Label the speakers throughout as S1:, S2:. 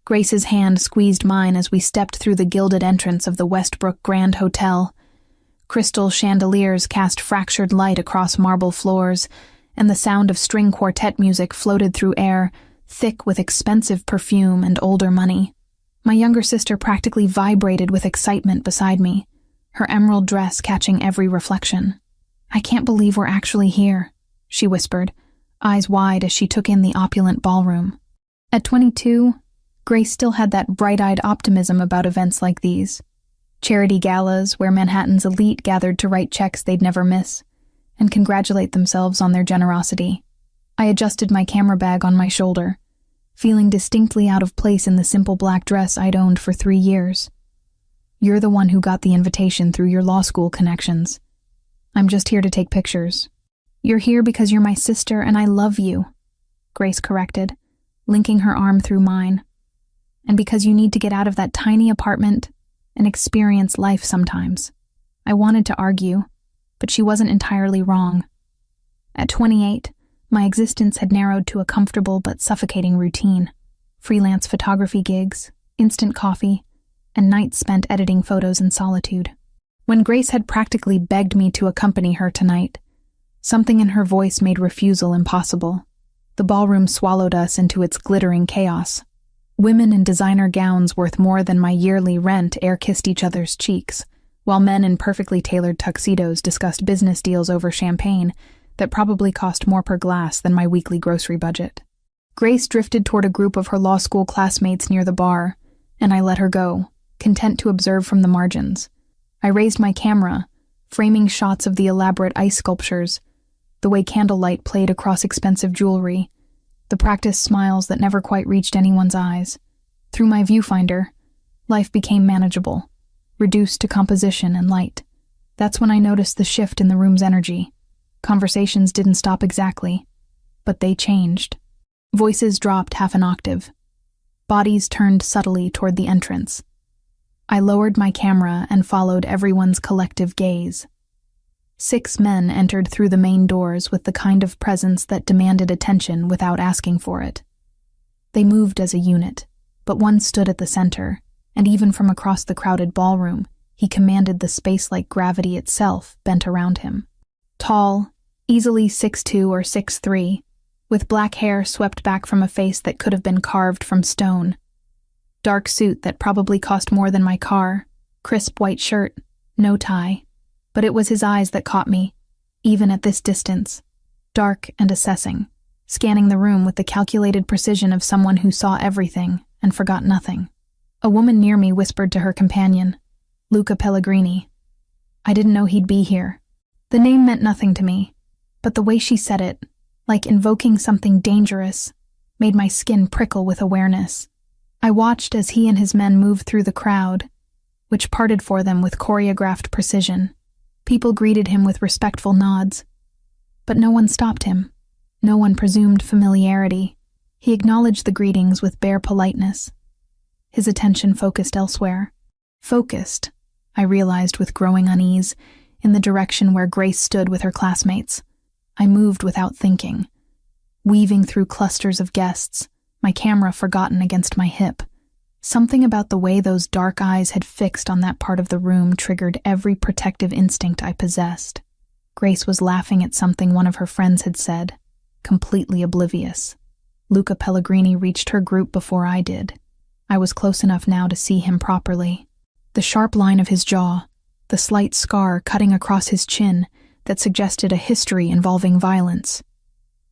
S1: Grace's hand squeezed mine as we stepped through the gilded entrance of the Westbrook Grand Hotel. Crystal chandeliers cast fractured light across marble floors, and the sound of string quartet music floated through air, thick with expensive perfume and older money. My younger sister practically vibrated with excitement beside me, her emerald dress catching every reflection. "I can't believe we're actually here," she whispered, eyes wide as she took in the opulent ballroom. At 22, Grace still had that bright-eyed optimism about events like these. Charity galas where Manhattan's elite gathered to write checks they'd never miss and congratulate themselves on their generosity. I adjusted my camera bag on my shoulder, feeling distinctly out of place in the simple black dress I'd owned for 3 years. "You're the one who got the invitation through your law school connections. I'm just here to take pictures." "You're here because you're my sister and I love you," Grace corrected, linking her arm through mine. "And because you need to get out of that tiny apartment and experience life sometimes." I wanted to argue, but she wasn't entirely wrong. At 28, my existence had narrowed to a comfortable but suffocating routine. Freelance photography gigs, instant coffee, and nights spent editing photos in solitude. When Grace had practically begged me to accompany her tonight, something in her voice made refusal impossible. The ballroom swallowed us into its glittering chaos. Women in designer gowns worth more than my yearly rent air-kissed each other's cheeks, while men in perfectly tailored tuxedos discussed business deals over champagne that probably cost more per glass than my weekly grocery budget. Grace drifted toward a group of her law school classmates near the bar, and I let her go, content to observe from the margins. I raised my camera, framing shots of the elaborate ice sculptures, the way candlelight played across expensive jewelry, the practiced smiles that never quite reached anyone's eyes. Through my viewfinder, life became manageable, reduced to composition and light. That's when I noticed the shift in the room's energy. Conversations didn't stop exactly, but they changed. Voices dropped half an octave. Bodies turned subtly toward the entrance. I lowered my camera and followed everyone's collective gaze. 6 men entered through the main doors with the kind of presence that demanded attention without asking for it. They moved as a unit, but one stood at the center, and even from across the crowded ballroom, he commanded the space like gravity itself bent around him. Tall, easily 6'2" or 6'3", with black hair swept back from a face that could have been carved from stone. Dark suit that probably cost more than my car, crisp white shirt, no tie. But it was his eyes that caught me, even at this distance, dark and assessing, scanning the room with the calculated precision of someone who saw everything and forgot nothing. A woman near me whispered to her companion, "Luca Pellegrini." I didn't know he'd be here. The name meant nothing to me, but the way she said it, like invoking something dangerous, made my skin prickle with awareness. I watched as he and his men moved through the crowd, which parted for them with choreographed precision. People greeted him with respectful nods, but no one stopped him. No one presumed familiarity. He acknowledged the greetings with bare politeness. His attention focused elsewhere. Focused, I realized with growing unease, in the direction where Grace stood with her classmates. I moved without thinking, weaving through clusters of guests, my camera forgotten against my hip. Something about the way those dark eyes had fixed on that part of the room triggered every protective instinct I possessed. Grace was laughing at something one of her friends had said, completely oblivious. Luca Pellegrini reached her group before I did. I was close enough now to see him properly. The sharp line of his jaw, the slight scar cutting across his chin that suggested a history involving violence.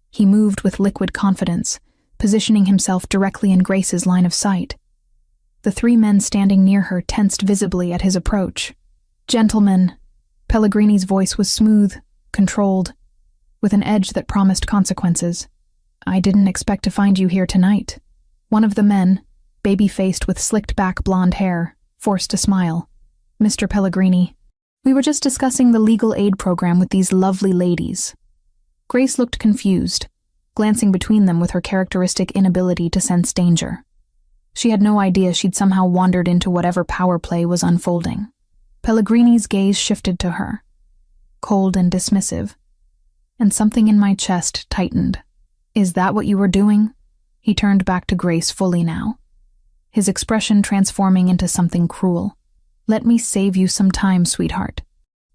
S1: He moved with liquid confidence, positioning himself directly in Grace's line of sight. The 3 men standing near her tensed visibly at his approach. "Gentlemen," Pellegrini's voice was smooth, controlled, with an edge that promised consequences. "I didn't expect to find you here tonight." One of the men, baby-faced with slicked-back blonde hair, forced a smile. "Mr. Pellegrini, we were just discussing the legal aid program with these lovely ladies." Grace looked confused, glancing between them with her characteristic inability to sense danger. She had no idea she'd somehow wandered into whatever power play was unfolding. Pellegrini's gaze shifted to her, cold and dismissive, and something in my chest tightened. "Is that what you were doing?" He turned back to Grace fully now. his expression transforming into something cruel. "Let me save you some time, sweetheart.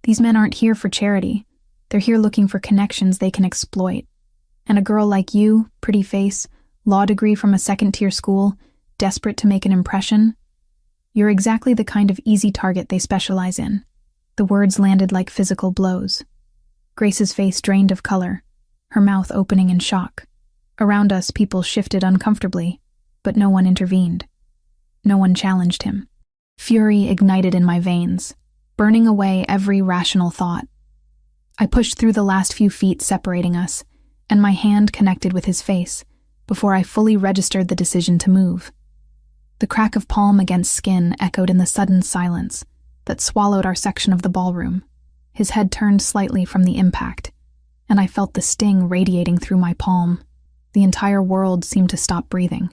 S1: These men aren't here for charity. They're here looking for connections they can exploit. And a girl like you, pretty face, law degree from a second-tier school, desperate to make an impression? You're exactly the kind of easy target they specialize in." The words landed like physical blows. Grace's face drained of color, her mouth opening in shock. Around us, people shifted uncomfortably, but no one intervened. No one challenged him. Fury ignited in my veins, burning away every rational thought. I pushed through the last few feet separating us, and my hand connected with his face before I fully registered the decision to move. The crack of palm against skin echoed in the sudden silence that swallowed our section of the ballroom. His head turned slightly from the impact, and I felt the sting radiating through my palm. The entire world seemed to stop breathing.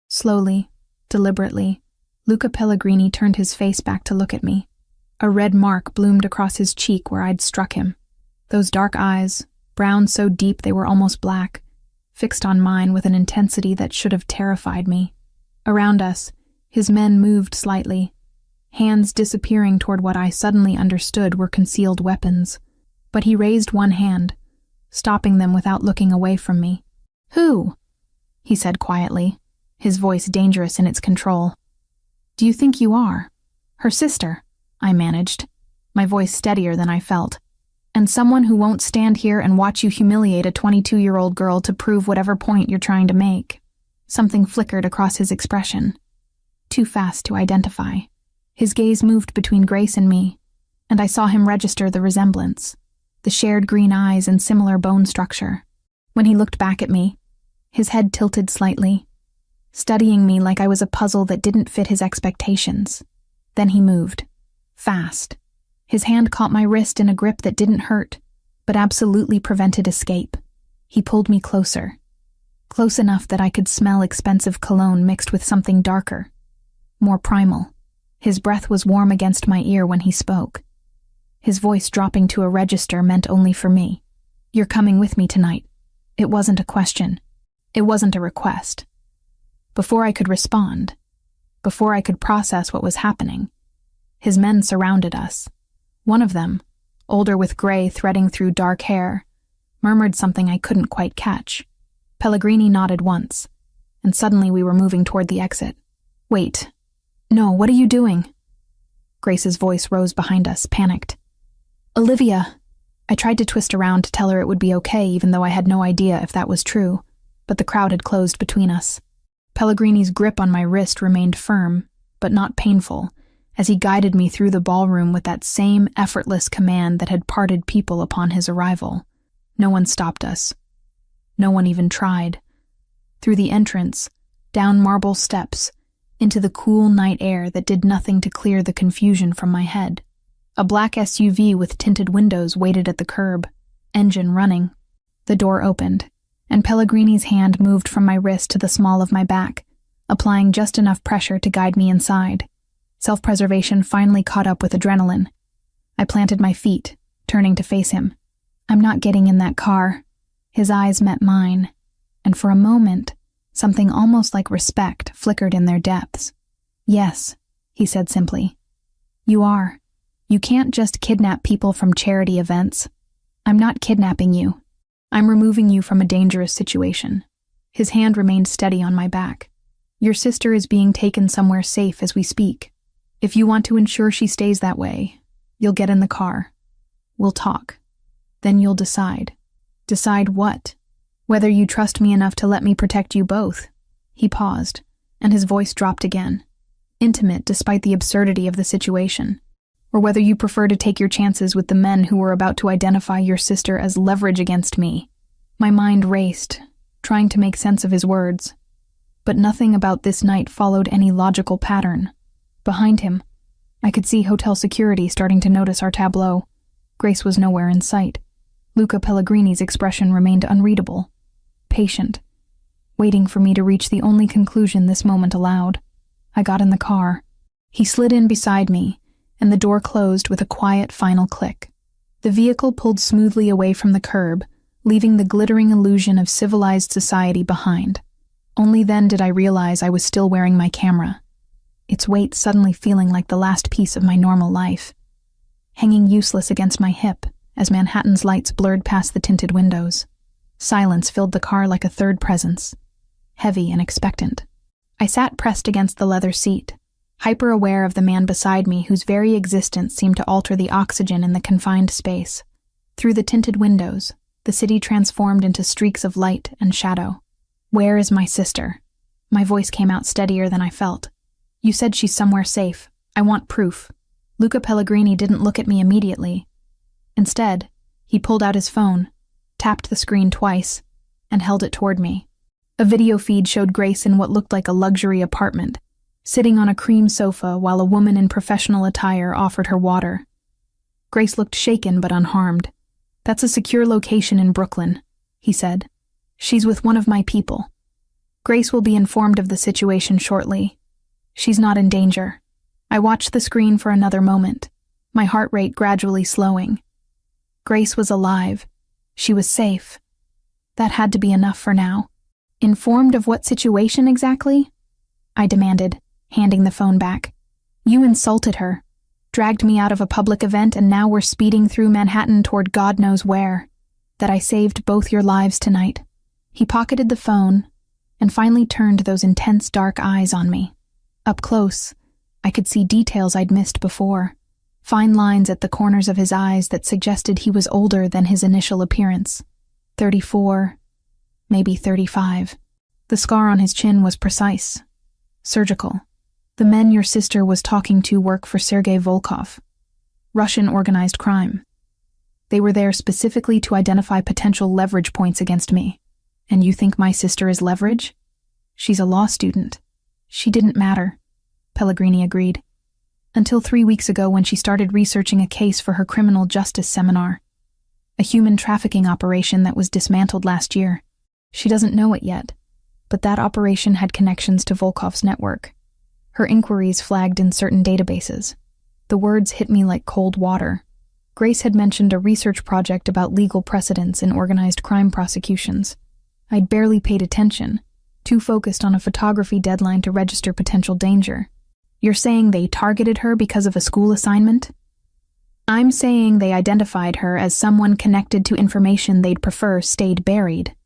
S1: Slowly, deliberately, Luca Pellegrini turned his face back to look at me. A red mark bloomed across his cheek where I'd struck him. Those dark eyes, brown so deep they were almost black, fixed on mine with an intensity that should have terrified me. Around us, his men moved slightly, hands disappearing toward what I suddenly understood were concealed weapons. But he raised one hand, stopping them without looking away from me. "Who?" he said quietly, his voice dangerous in its control. "Do you think you are?" "Her sister," I managed, my voice steadier than I felt. "And someone who won't stand here and watch you humiliate a 22-year-old girl to prove whatever point you're trying to make." Something flickered across his expression. Too fast to identify. His gaze moved between Grace and me, and I saw him register the resemblance, the shared green eyes and similar bone structure. When he looked back at me, his head tilted slightly, studying me like I was a puzzle that didn't fit his expectations. Then he moved. Fast. His hand caught my wrist in a grip that didn't hurt, but absolutely prevented escape. He pulled me closer. Close enough that I could smell expensive cologne mixed with something darker, more primal. His breath was warm against my ear when he spoke. His voice dropping to a register meant only for me. "You're coming with me tonight." It wasn't a question. It wasn't a request. Before I could respond, before I could process what was happening, his men surrounded us. One of them, older with gray threading through dark hair, murmured something I couldn't quite catch. Pellegrini nodded once, and suddenly we were moving toward the exit. "Wait. No, what are you doing?" Grace's voice rose behind us, panicked. "Olivia." I tried to twist around to tell her it would be okay, even though I had no idea if that was true, but the crowd had closed between us. Pellegrini's grip on my wrist remained firm, but not painful, as he guided me through the ballroom with that same effortless command that had parted people upon his arrival. No one stopped us. No one even tried. Through the entrance, down marble steps, into the cool night air that did nothing to clear the confusion from my head. A black SUV with tinted windows waited at the curb, engine running. The door opened, and Pellegrini's hand moved from my wrist to the small of my back, applying just enough pressure to guide me inside. Self-preservation finally caught up with adrenaline. I planted my feet, turning to face him. "I'm not getting in that car." His eyes met mine, and for a moment, something almost like respect flickered in their depths. "Yes," he said simply. "You are. You can't just kidnap people from charity events. I'm not kidnapping you. I'm removing you from a dangerous situation." His hand remained steady on my back. "Your sister is being taken somewhere safe as we speak. If you want to ensure she stays that way, you'll get in the car. We'll talk. Then you'll decide." "Decide what?" "Whether you trust me enough to let me protect you both." He paused, and his voice dropped again, intimate despite the absurdity of the situation. "Or whether you prefer to take your chances with the men who were about to identify your sister as leverage against me." My mind raced, trying to make sense of his words. But nothing about this night followed any logical pattern. Behind him, I could see hotel security starting to notice our tableau. Grace was nowhere in sight. Luca Pellegrini's expression remained unreadable, patient, waiting for me to reach the only conclusion this moment allowed. I got in the car. He slid in beside me, and the door closed with a quiet final click. The vehicle pulled smoothly away from the curb, leaving the glittering illusion of civilized society behind. Only then did I realize I was still wearing my camera, its weight suddenly feeling like the last piece of my normal life. Hanging useless against my hip as Manhattan's lights blurred past the tinted windows. Silence filled the car like a third presence, heavy and expectant. I sat pressed against the leather seat, hyper-aware of the man beside me whose very existence seemed to alter the oxygen in the confined space. Through the tinted windows, the city transformed into streaks of light and shadow. "Where is my sister?" My voice came out steadier than I felt. "You said she's somewhere safe. I want proof." Luca Pellegrini didn't look at me immediately. Instead, he pulled out his phone, tapped the screen twice, and held it toward me. A video feed showed Grace in what looked like a luxury apartment, sitting on a cream sofa while a woman in professional attire offered her water. Grace looked shaken but unharmed. "That's a secure location in Brooklyn," he said. "She's with one of my people. Grace will be informed of the situation shortly. She's not in danger." I watched the screen for another moment, my heart rate gradually slowing. Grace was alive. She was safe. That had to be enough for now. "Informed of what situation exactly?" I demanded, handing the phone back. "You insulted her, dragged me out of a public event, and now we're speeding through Manhattan toward God knows where. That I saved both your lives tonight." He pocketed the phone and finally turned those intense dark eyes on me. Up close, I could see details I'd missed before, fine lines at the corners of his eyes that suggested he was older than his initial appearance. 34, maybe 35. The scar on his chin was precise, surgical. The men your sister was talking to work for Sergei Volkov, Russian organized crime. They were there specifically to identify potential leverage points against me. And you think my sister is leverage? She's a law student. She didn't matter, Pellegrini agreed. Until 3 weeks ago when she started researching a case for her criminal justice seminar. A human trafficking operation that was dismantled last year. She doesn't know it yet, but that operation had connections to Volkov's network. Her inquiries flagged in certain databases. The words hit me like cold water. Grace had mentioned a research project about legal precedents in organized crime prosecutions. I'd barely paid attention, too focused on a photography deadline to register potential danger. "You're saying they targeted her because of a school assignment?" "I'm saying they identified her as someone connected to information they'd prefer stayed buried.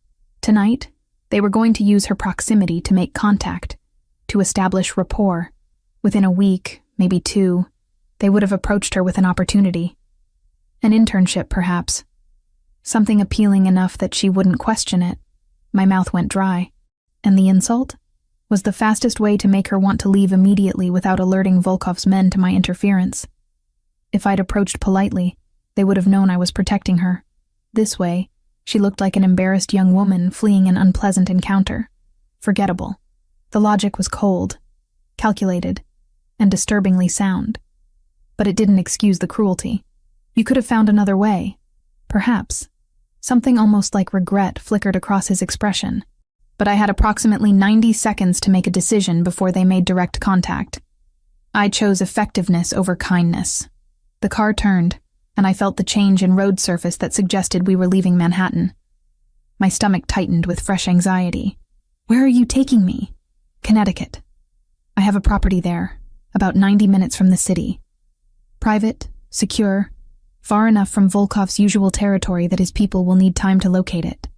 S1: Tonight, they were going to use her proximity to make contact, to establish rapport. Within a week, maybe 2, they would have approached her with an opportunity. An internship, perhaps. Something appealing enough that she wouldn't question it." My mouth went dry. And the insult? Was the fastest way to make her want to leave immediately without alerting Volkov's men to my interference. If I'd approached politely, they would have known I was protecting her. This way, she looked like an embarrassed young woman fleeing an unpleasant encounter. Forgettable. The logic was cold, calculated, and disturbingly sound. But it didn't excuse the cruelty. You could have found another way. Perhaps. Something almost like regret flickered across his expression. But I had approximately 90 seconds to make a decision before they made direct contact. I chose effectiveness over kindness. The car turned, and I felt the change in road surface that suggested we were leaving Manhattan. My stomach tightened with fresh anxiety. "Where are you taking me?" "Connecticut. I have a property there, about 90 minutes from the city. Private, secure, far enough from Volkov's usual territory that his people will need time to locate it."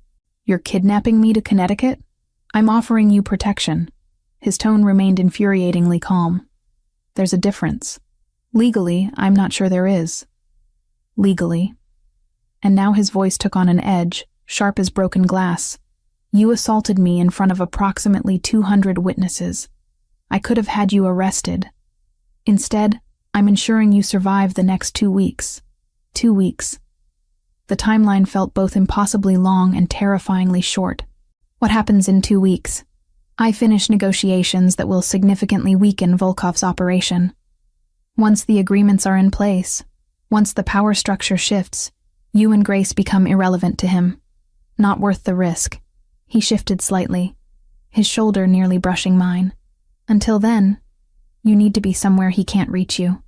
S1: "You're kidnapping me to Connecticut?" "I'm offering you protection." His tone remained infuriatingly calm. "There's a difference. Legally, I'm not sure there is." "Legally." And now his voice took on an edge, sharp as broken glass. "You assaulted me in front of approximately 200 witnesses. I could have had you arrested. Instead, I'm ensuring you survive the next 2 weeks. 2 weeks. The timeline felt both impossibly long and terrifyingly short. What happens in 2 weeks? I finish negotiations that will significantly weaken Volkov's operation. Once the agreements are in place, once the power structure shifts, you and Grace become irrelevant to him. Not worth the risk. He shifted slightly, his shoulder nearly brushing mine. Until then, you need to be somewhere he can't reach you.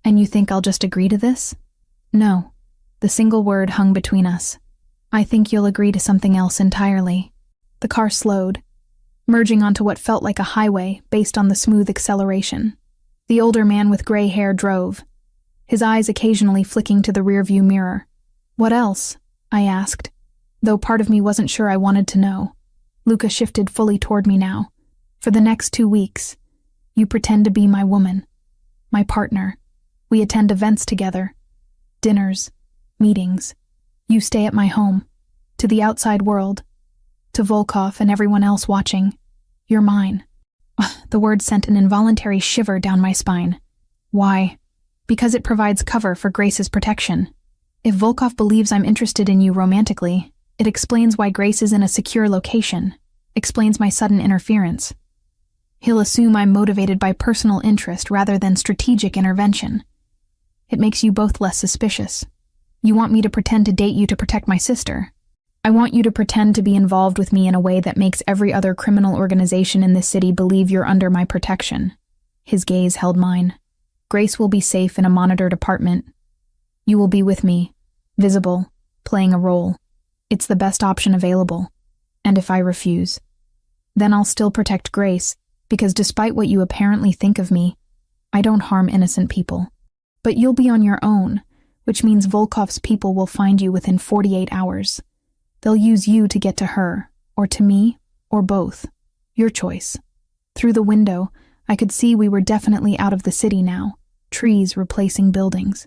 S1: And you think I'll just agree to this? No. The single word hung between us. I think you'll agree to something else entirely. The car slowed, merging onto what felt like a highway based on the smooth acceleration. The older man with gray hair drove, his eyes occasionally flicking to the rearview mirror. "What else?" I asked, though part of me wasn't sure I wanted to know. Luca shifted fully toward me now. "For the next 2 weeks, you pretend to be my woman, my partner. We attend events together, dinners, meetings. You stay at my home, to the outside world, to Volkov and everyone else watching. You're mine." The word sent an involuntary shiver down my spine. "Why?" "Because it provides cover for Grace's protection. If Volkov believes I'm interested in you romantically, it explains why Grace is in a secure location, explains my sudden interference. He'll assume I'm motivated by personal interest rather than strategic intervention. It makes you both less suspicious. You want me to pretend to date you to protect my sister. I want you to pretend to be involved with me in a way that makes every other criminal organization in this city believe you're under my protection." His gaze held mine. "Grace will be safe in a monitored apartment. You will be with me, visible, playing a role. It's the best option available. And if I refuse, then I'll still protect Grace, because despite what you apparently think of me, I don't harm innocent people. But you'll be on your own, which means Volkov's people will find you within 48 hours. They'll use you to get to her, or to me, or both. Your choice." Through the window, I could see we were definitely out of the city now, trees replacing buildings.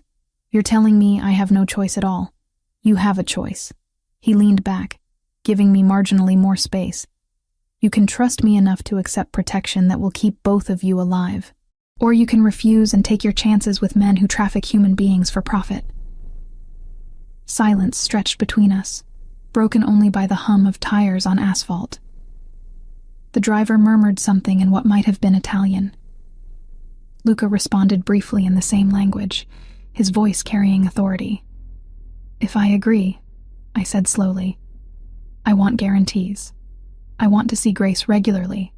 S1: "You're telling me I have no choice at all. You have a choice." He leaned back, giving me marginally more space. "You can trust me enough to accept protection that will keep both of you alive. Or you can refuse and take your chances with men who traffic human beings for profit." Silence stretched between us, broken only by the hum of tires on asphalt. The driver murmured something in what might have been Italian. Luca responded briefly in the same language, his voice carrying authority. "If I agree," I said slowly, "I want guarantees. I want to see Grace regularly.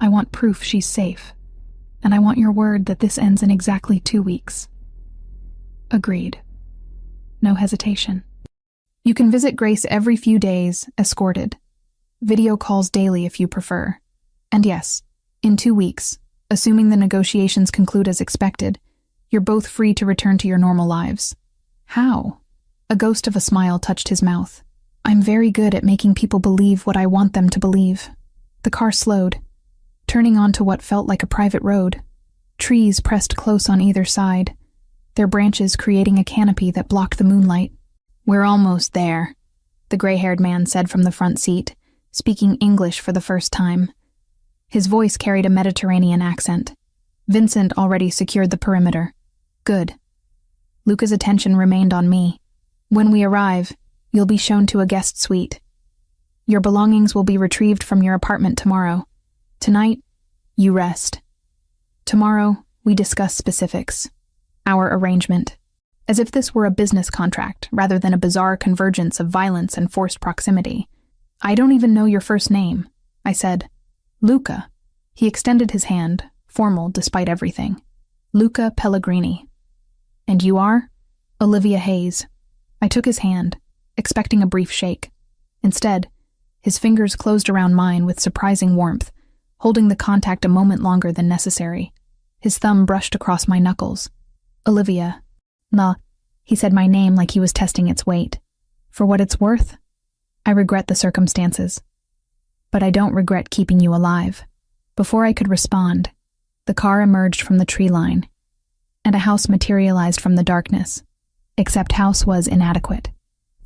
S1: I want proof she's safe. And I want your word that this ends in exactly 2 weeks." Agreed. No hesitation. "You can visit Grace every few days, escorted. Video calls daily if you prefer. And yes, in 2 weeks, assuming the negotiations conclude as expected, you're both free to return to your normal lives." "How?" A ghost of a smile touched his mouth. "I'm very good at making people believe what I want them to believe." The car slowed, turning onto what felt like a private road. Trees pressed close on either side, their branches creating a canopy that blocked the moonlight. "We're almost there," the gray-haired man said from the front seat, speaking English for the first time. His voice carried a Mediterranean accent. Vincent already secured the perimeter. "Good." Luca's attention remained on me. "When we arrive, you'll be shown to a guest suite. Your belongings will be retrieved from your apartment tomorrow. Tonight, you rest. Tomorrow, we discuss specifics. Our arrangement." As if this were a business contract, rather than a bizarre convergence of violence and forced proximity. "I don't even know your first name," I said. "Luca." He extended his hand, formal despite everything. "Luca Pellegrini." "And you are?" "Olivia Hayes." I took his hand, expecting a brief shake. Instead, his fingers closed around mine with surprising warmth, holding the contact a moment longer than necessary. His thumb brushed across my knuckles. "Olivia." "Nah," he said my name like he was testing its weight. "For what it's worth, I regret the circumstances. But I don't regret keeping you alive." Before I could respond, the car emerged from the tree line, and a house materialized from the darkness. Except house was inadequate.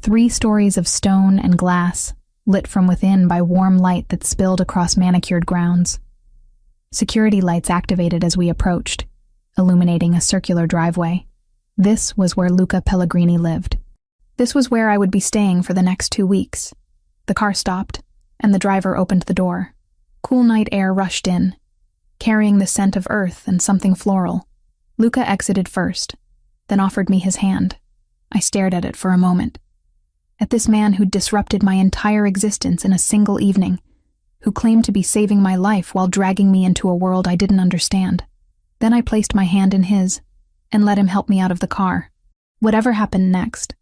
S1: 3 stories of stone and glass, lit from within by warm light that spilled across manicured grounds. Security lights activated as we approached, illuminating a circular driveway. This was where Luca Pellegrini lived. This was where I would be staying for the next 2 weeks. The car stopped, and the driver opened the door. Cool night air rushed in, carrying the scent of earth and something floral. Luca exited first, then offered me his hand. I stared at it for a moment. At this man who'd disrupted my entire existence in a single evening, who claimed to be saving my life while dragging me into a world I didn't understand. Then I placed my hand in his, and let him help me out of the car. Whatever happened next,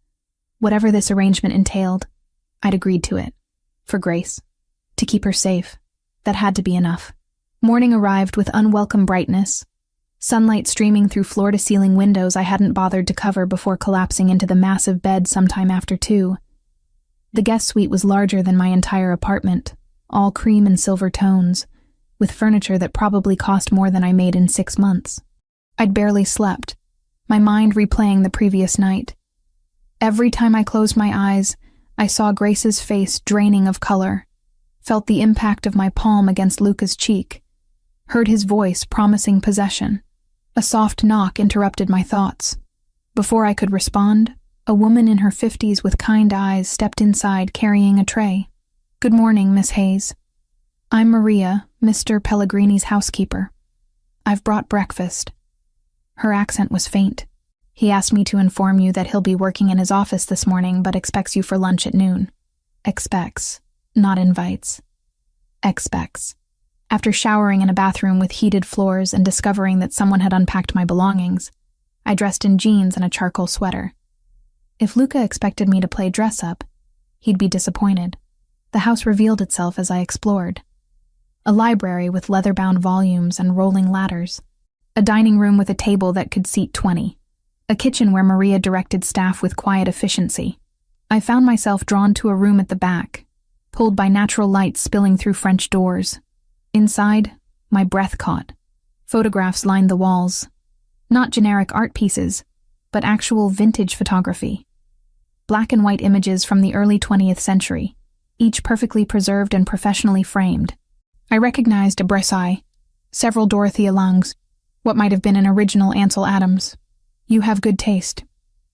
S1: whatever this arrangement entailed, I'd agreed to it. For Grace. To keep her safe. That had to be enough. Morning arrived with unwelcome brightness. sunlight streaming through floor-to-ceiling windows I hadn't bothered to cover before collapsing into the massive bed sometime after 2. The guest suite was larger than my entire apartment, all cream and silver tones, with furniture that probably cost more than I made in 6 months. I'd barely slept, my mind replaying the previous night. Every time I closed my eyes, I saw Grace's face draining of color, felt the impact of my palm against Luca's cheek, heard his voice promising possession. A soft knock interrupted my thoughts. Before I could respond, a woman in her 50s with kind eyes stepped inside carrying a tray. "Good morning, Miss Hayes. I'm Maria, Mr. Pellegrini's housekeeper. I've brought breakfast." Her accent was faint. "He asked me to inform you that he'll be working in his office this morning but expects you for lunch at noon." Expects, not invites. Expects. After showering in a bathroom with heated floors and discovering that someone had unpacked my belongings, I dressed in jeans and a charcoal sweater. If Luca expected me to play dress-up, he'd be disappointed. The house revealed itself as I explored. A library with leather-bound volumes and rolling ladders. A dining room with a table that could seat 20. A kitchen where Maria directed staff with quiet efficiency. I found myself drawn to a room at the back, pulled by natural light spilling through French doors. Inside, my breath caught. Photographs lined the walls. Not generic art pieces, but actual vintage photography. Black and white images from the early 20th century, each perfectly preserved and professionally framed. I recognized a Bresci, several Dorothea Langes, what might have been an original Ansel Adams. "You have good taste."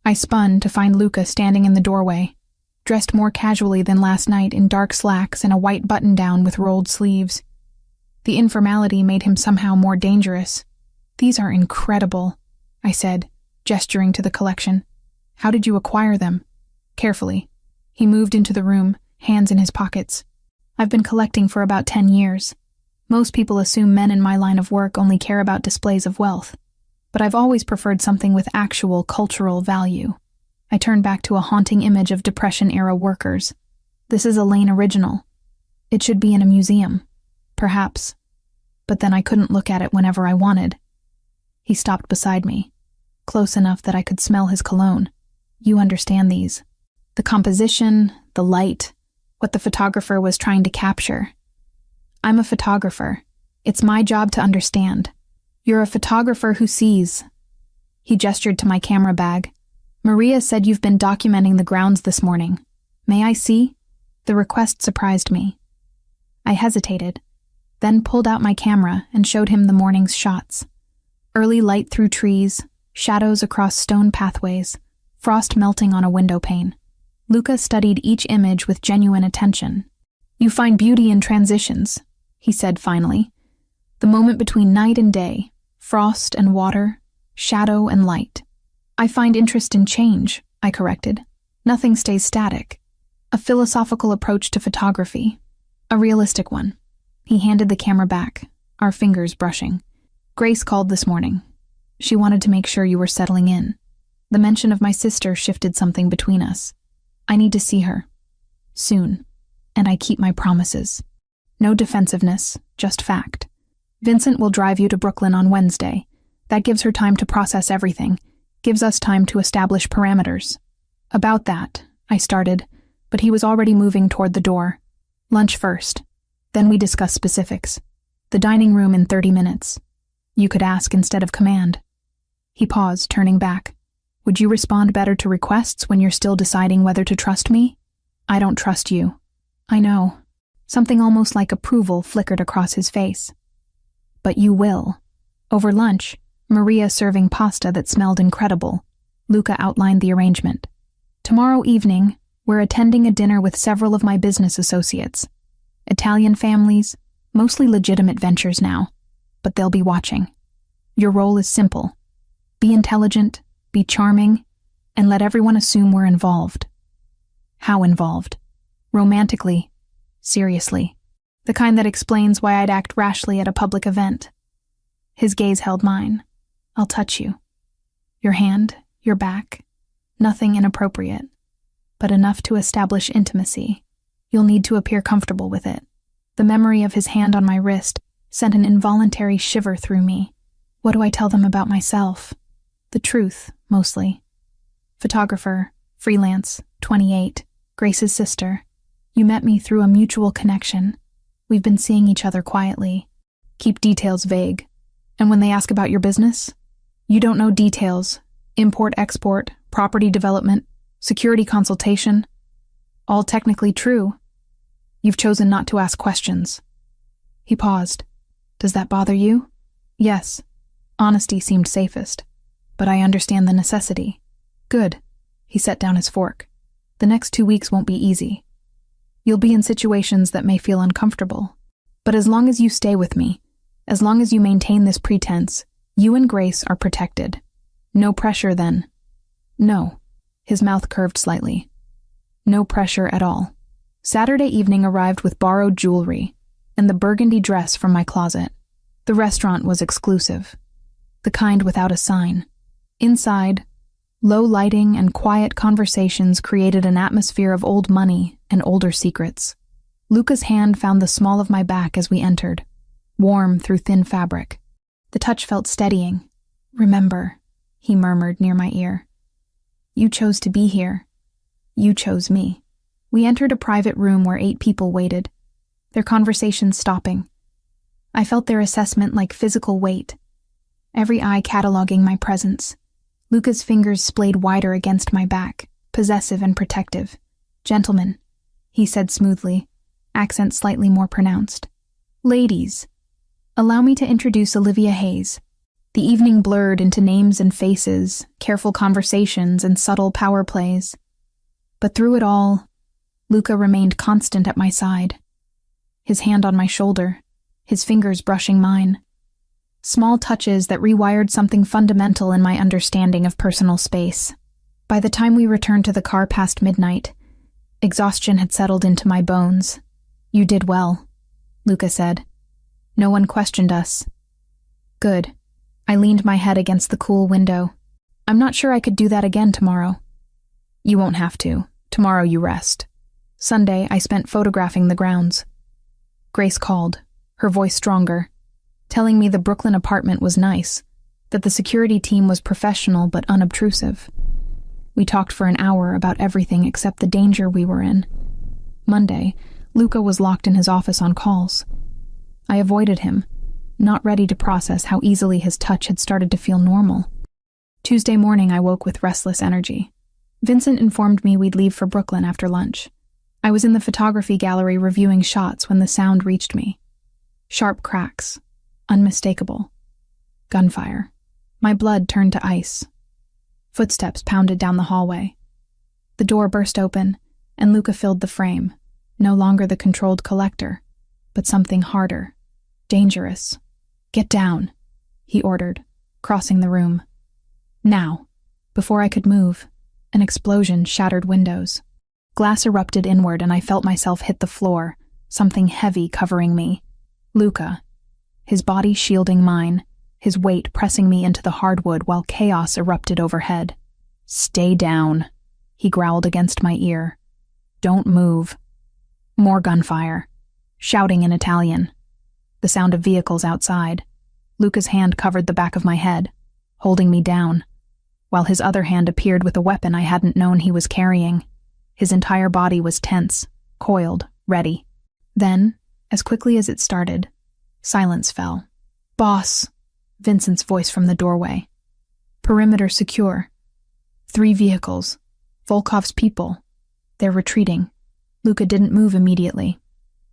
S1: I spun to find Luca standing in the doorway, dressed more casually than last night in dark slacks and a white button-down with rolled sleeves. The informality made him somehow more dangerous. "These are incredible," I said, gesturing to the collection. "How did you acquire them?" Carefully. He moved into the room, hands in his pockets. "I've been collecting for about 10 years. Most people assume men in my line of work only care about displays of wealth, but I've always preferred something with actual cultural value." I turned back to a haunting image of Depression-era workers. "This is a Lane original. It should be in a museum. Perhaps. But then I couldn't look at it whenever I wanted." He stopped beside me, close enough that I could smell his cologne. "You understand these. The composition, the light, what the photographer was trying to capture. I'm a photographer. It's my job to understand. You're a photographer who sees." He gestured to my camera bag. "Maria said you've been documenting the grounds this morning. May I see?" The request surprised me. I hesitated, then pulled out my camera and showed him the morning's shots. Early light through trees, shadows across stone pathways, frost melting on a window pane. Luca studied each image with genuine attention. "You find beauty in transitions," he said finally. "The moment between night and day, frost and water, shadow and light." "I find interest in change," I corrected. "Nothing stays static. A philosophical approach to photography. A realistic one." He handed the camera back, our fingers brushing. "Grace called this morning. She wanted to make sure you were settling in. The mention of my sister shifted something between us. I need to see her. Soon. And I keep my promises. No defensiveness, just fact. Vincent will drive you to Brooklyn on Wednesday. That gives her time to process everything, gives us time to establish parameters." "About that," I started, but he was already moving toward the door. "Lunch first. Then we discuss specifics. The dining room in 30 minutes. You could ask instead of command." He paused, turning back. "Would you respond better to requests when you're still deciding whether to trust me?" "I don't trust you." "I know." Something almost like approval flickered across his face. "But you will." Over lunch, Maria serving pasta that smelled incredible, Luca outlined the arrangement. "Tomorrow evening, we're attending a dinner with several of my business associates. Italian families, mostly legitimate ventures now, but they'll be watching. Your role is simple. Be intelligent, be charming, and let everyone assume we're involved." "How involved?" "Romantically. Seriously. The kind that explains why I'd act rashly at a public event." His gaze held mine. "I'll touch you. Your hand, your back. Nothing inappropriate. But enough to establish intimacy. You'll need to appear comfortable with it." The memory of his hand on my wrist sent an involuntary shiver through me. What do I tell them about myself? The truth, mostly. Photographer, freelance, 28, Grace's sister. You met me through a mutual connection. We've been seeing each other quietly. Keep details vague. And when they ask about your business? You don't know details. Import-export, property development, security consultation. All technically true. You've chosen not to ask questions. He paused. Does that bother you? Yes. Honesty seemed safest. But I understand the necessity. Good. He set down his fork. The next 2 weeks won't be easy. You'll be in situations that may feel uncomfortable. But as long as you stay with me, as long as you maintain this pretense, you and Grace are protected. No pressure then. No. His mouth curved slightly. No pressure at all. Saturday evening arrived with borrowed jewelry and the burgundy dress from my closet. The restaurant was exclusive. The kind without a sign. Inside, low lighting and quiet conversations created an atmosphere of old money and older secrets. Luca's hand found the small of my back as we entered, warm through thin fabric. The touch felt steadying. Remember, he murmured near my ear. You chose to be here. You chose me. We entered a private room where 8 people waited, their conversations stopping. I felt their assessment like physical weight, every eye cataloging my presence. Luca's fingers splayed wider against my back, possessive and protective. Gentlemen, he said smoothly, accent slightly more pronounced. Ladies, allow me to introduce Olivia Hayes. The evening blurred into names and faces, careful conversations, and subtle power plays. But through it all, Luca remained constant at my side. His hand on my shoulder, his fingers brushing mine. Small touches that rewired something fundamental in my understanding of personal space. By the time we returned to the car past midnight, exhaustion had settled into my bones. You did well, Luca said. No one questioned us. Good. I leaned my head against the cool window. I'm not sure I could do that again tomorrow. You won't have to. Tomorrow you rest. Sunday, I spent photographing the grounds. Grace called, her voice stronger, telling me the Brooklyn apartment was nice, that the security team was professional but unobtrusive. We talked for an hour about everything except the danger we were in. Monday, Luca was locked in his office on calls. I avoided him, not ready to process how easily his touch had started to feel normal. Tuesday morning, I woke with restless energy. Vincent informed me we'd leave for Brooklyn after lunch. I was in the photography gallery reviewing shots when the sound reached me. Sharp cracks. Unmistakable. Gunfire. My blood turned to ice. Footsteps pounded down the hallway. The door burst open, and Luca filled the frame, no longer the controlled collector, but something harder. Dangerous. Get down, he ordered, crossing the room. Now. Before I could move, an explosion shattered windows. Glass erupted inward and I felt myself hit the floor, something heavy covering me. Luca. His body shielding mine, his weight pressing me into the hardwood while chaos erupted overhead. Stay down, he growled against my ear. Don't move. More gunfire. Shouting in Italian. The sound of vehicles outside. Luca's hand covered the back of my head, holding me down, while his other hand appeared with a weapon I hadn't known he was carrying. His entire body was tense, coiled, ready. Then, as quickly as it started, silence fell. Boss, Vincent's voice from the doorway. Perimeter secure. 3 vehicles. Volkov's people. They're retreating. Luca didn't move immediately.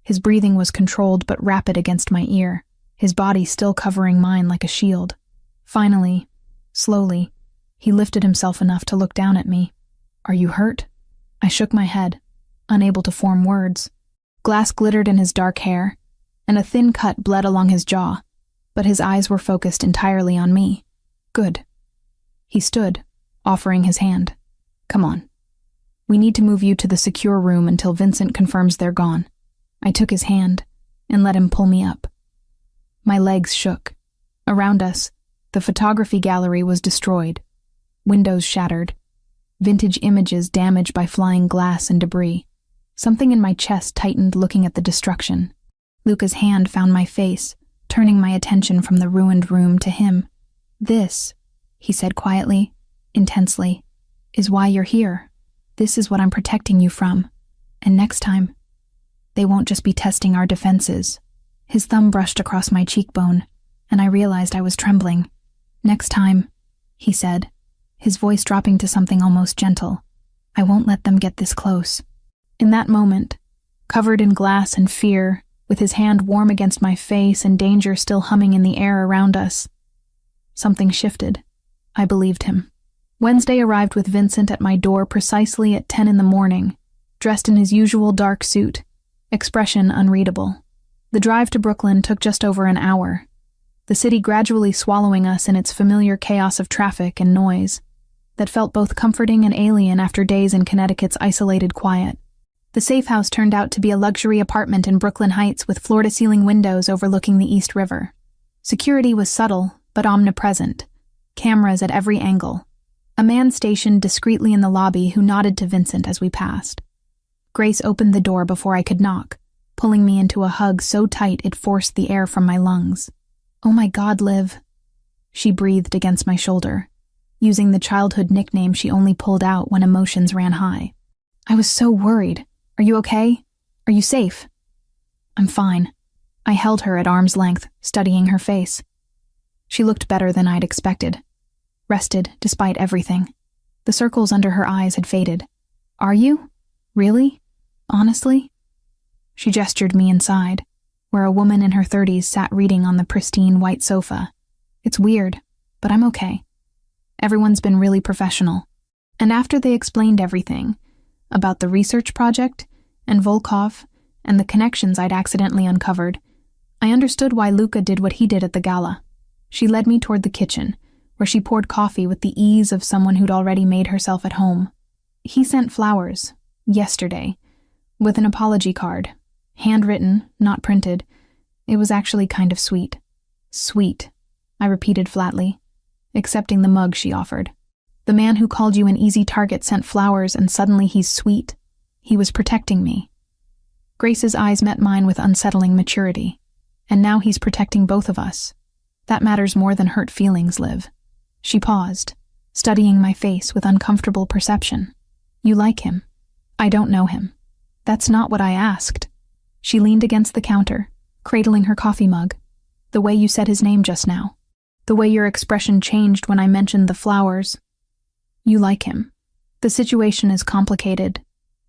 S1: His breathing was controlled but rapid against my ear, his body still covering mine like a shield. Finally, slowly, he lifted himself enough to look down at me. Are you hurt? I shook my head, unable to form words. Glass glittered in his dark hair, and a thin cut bled along his jaw, but his eyes were focused entirely on me. Good. He stood, offering his hand. Come on. We need to move you to the secure room until Vincent confirms they're gone. I took his hand and let him pull me up. My legs shook. Around us, the photography gallery was destroyed. Windows shattered. Vintage images damaged by flying glass and debris. Something in my chest tightened looking at the destruction. Luca's hand found my face, turning my attention from the ruined room to him. This, he said quietly, intensely, is why you're here. This is what I'm protecting you from. And next time, they won't just be testing our defenses. His thumb brushed across my cheekbone, and I realized I was trembling. Next time, he said, his voice dropping to something almost gentle, I won't let them get this close. In that moment, covered in glass and fear, with his hand warm against my face and danger still humming in the air around us, something shifted. I believed him. Wednesday arrived with Vincent at my door precisely at 10 in the morning, dressed in his usual dark suit, expression unreadable. The drive to Brooklyn took just over an hour, the city gradually swallowing us in its familiar chaos of traffic and noise that felt both comforting and alien after days in Connecticut's isolated quiet. The safe house turned out to be a luxury apartment in Brooklyn Heights with floor-to-ceiling windows overlooking the East River. Security was subtle, but omnipresent. Cameras at every angle. A man stationed discreetly in the lobby who nodded to Vincent as we passed. Grace opened the door before I could knock, pulling me into a hug so tight it forced the air from my lungs. Oh my God, Liv. She breathed against my shoulder, using the childhood nickname she only pulled out when emotions ran high. I was so worried. Are you okay? Are you safe? I'm fine. I held her at arm's length, studying her face. She looked better than I'd expected. Rested despite everything. The circles under her eyes had faded. Are you? Really? Honestly? She gestured me inside, where a woman in her 30s sat reading on the pristine white sofa. It's weird, but I'm okay. Everyone's been really professional. And after they explained everything, about the research project, and Volkov, and the connections I'd accidentally uncovered, I understood why Luca did what he did at the gala. She led me toward the kitchen, where she poured coffee with the ease of someone who'd already made herself at home. He sent flowers, yesterday, with an apology card. Handwritten, not printed. It was actually kind of sweet. Sweet, I repeated flatly, accepting the mug she offered. The man who called you an easy target sent flowers and suddenly he's sweet. He was protecting me. Grace's eyes met mine with unsettling maturity. And now he's protecting both of us. That matters more than hurt feelings, Liv. She paused, studying my face with uncomfortable perception. You like him. I don't know him. That's not what I asked. She leaned against the counter, cradling her coffee mug. The way you said his name just now. The way your expression changed when I mentioned the flowers. You like him. The situation is complicated,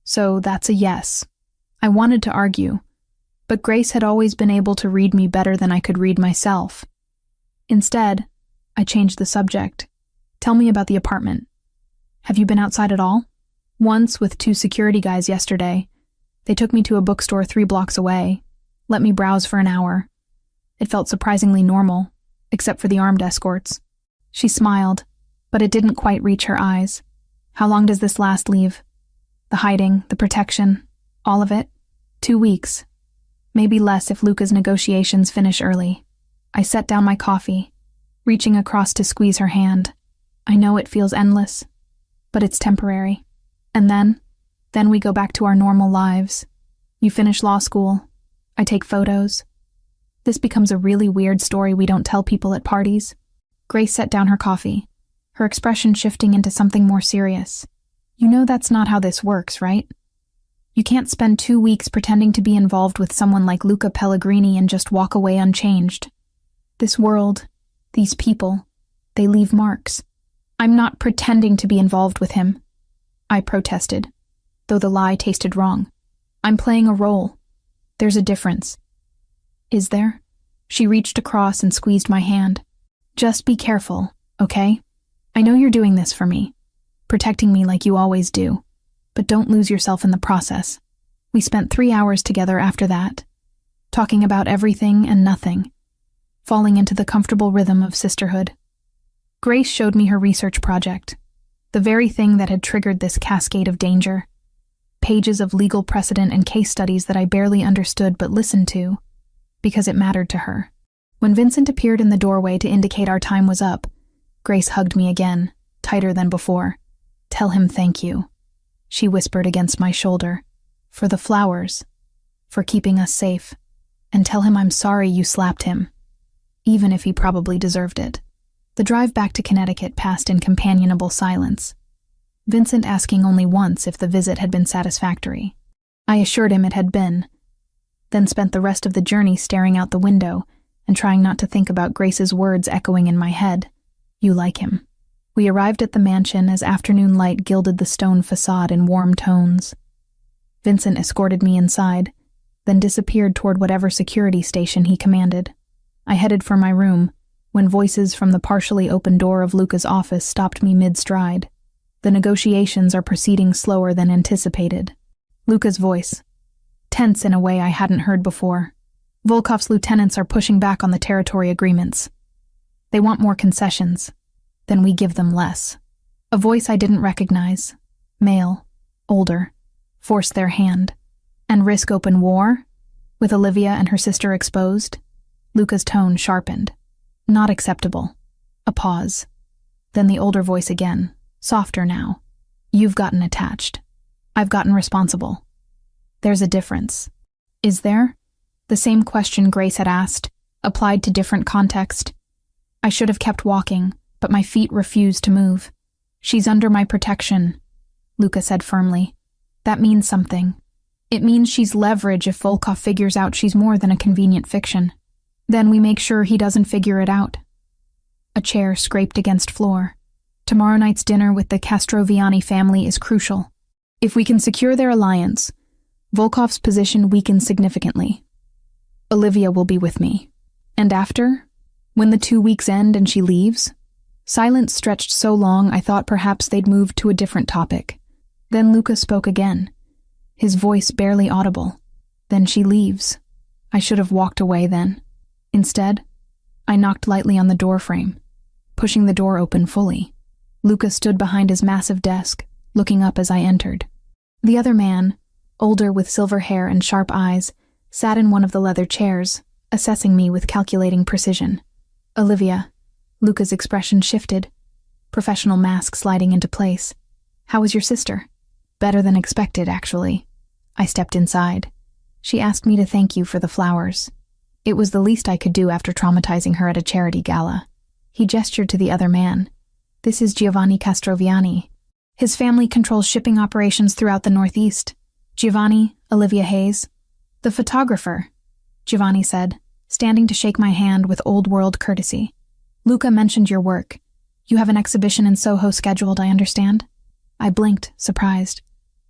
S1: so that's a yes. I wanted to argue, but Grace had always been able to read me better than I could read myself. Instead, I changed the subject. Tell me about the apartment. Have you been outside at all? Once with 2 security guys yesterday. They took me to a bookstore 3 blocks away, let me browse for an hour. It felt surprisingly normal, except for the armed escorts. She smiled, but it didn't quite reach her eyes. How long does this last, Leave? The hiding, the protection, all of it? 2 weeks. Maybe less if Luca's negotiations finish early. I set down my coffee, reaching across to squeeze her hand. I know it feels endless, but it's temporary. And then we go back to our normal lives. You finish law school. I take photos. This becomes a really weird story we don't tell people at parties. Grace set down her coffee, her expression shifting into something more serious. You know that's not how this works, right? You can't spend 2 weeks pretending to be involved with someone like Luca Pellegrini and just walk away unchanged. This world, these people, they leave marks. I'm not pretending to be involved with him. I protested, though the lie tasted wrong. I'm playing a role. There's a difference. Is there? She reached across and squeezed my hand. Just be careful, okay? I know you're doing this for me, protecting me like you always do, but don't lose yourself in the process. We spent 3 hours together after that, talking about everything and nothing, falling into the comfortable rhythm of sisterhood. Grace showed me her research project, the very thing that had triggered this cascade of danger. Pages of legal precedent and case studies that I barely understood but listened to, because it mattered to her. When Vincent appeared in the doorway to indicate our time was up, Grace hugged me again, tighter than before. Tell him thank you, she whispered against my shoulder, for the flowers, for keeping us safe, and tell him I'm sorry you slapped him, even if he probably deserved it. The drive back to Connecticut passed in companionable silence, Vincent asking only once if the visit had been satisfactory. I assured him it had been, then spent the rest of the journey staring out the window and trying not to think about Grace's words echoing in my head. You like him. We arrived at the mansion as afternoon light gilded the stone facade in warm tones. Vincent escorted me inside, then disappeared toward whatever security station he commanded. I headed for my room, when voices from the partially open door of Luca's office stopped me mid-stride. The negotiations are proceeding slower than anticipated. Luca's voice, tense in a way I hadn't heard before. Volkov's lieutenants are pushing back on the territory agreements. They want more concessions. Then we give them less. A voice I didn't recognize, male, older, forced their hand. And risk open war? With Olivia and her sister exposed? Luca's tone sharpened. Not acceptable. A pause. Then the older voice again, softer now. You've gotten attached. I've gotten responsible. There's a difference. Is there? The same question Grace had asked, applied to different context. I should have kept walking, but my feet refused to move. She's under my protection, Luca said firmly. That means something. It means she's leverage if Volkov figures out she's more than a convenient fiction. Then we make sure he doesn't figure it out. A chair scraped against floor. Tomorrow night's dinner with the Castroviani family is crucial. If we can secure their alliance, Volkov's position weakens significantly. Olivia will be with me. And after? When the 2 weeks end and she leaves? Silence stretched so long I thought perhaps they'd moved to a different topic. Then Luca spoke again, his voice barely audible. Then she leaves. I should have walked away then. Instead, I knocked lightly on the doorframe, pushing the door open fully. Luca stood behind his massive desk, looking up as I entered. The other man, older with silver hair and sharp eyes, sat in one of the leather chairs, assessing me with calculating precision. Olivia. Luca's expression shifted, professional mask sliding into place. How was your sister? Better than expected, actually. I stepped inside. She asked me to thank you for the flowers. It was the least I could do after traumatizing her at a charity gala. He gestured to the other man. This is Giovanni Castroviani. His family controls shipping operations throughout the Northeast. Giovanni, Olivia Hayes. The photographer, Giovanni said, standing to shake my hand with old-world courtesy. Luca mentioned your work. You have an exhibition in Soho scheduled, I understand? I blinked, surprised.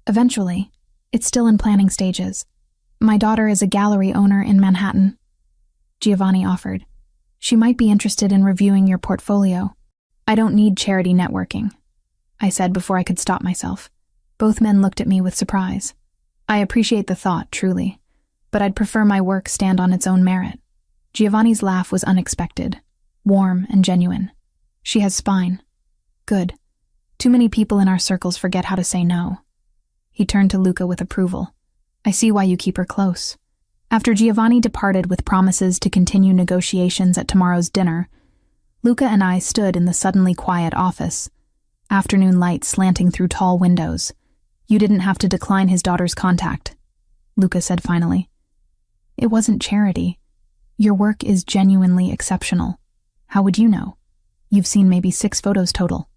S1: Eventually. It's still in planning stages. My daughter is a gallery owner in Manhattan. Giovanni offered. She might be interested in reviewing your portfolio. I don't need charity networking, I said before I could stop myself. Both men looked at me with surprise. I appreciate the thought, truly, but I'd prefer my work stand on its own merit. Giovanni's laugh was unexpected, warm and genuine. She has spine. Good. Too many people in our circles forget how to say no. He turned to Luca with approval. I see why you keep her close. After Giovanni departed with promises to continue negotiations at tomorrow's dinner, Luca and I stood in the suddenly quiet office, afternoon light slanting through tall windows. You didn't have to decline his daughter's contact, Luca said finally. It wasn't charity. Your work is genuinely exceptional. How would you know? You've seen maybe 6 photos total.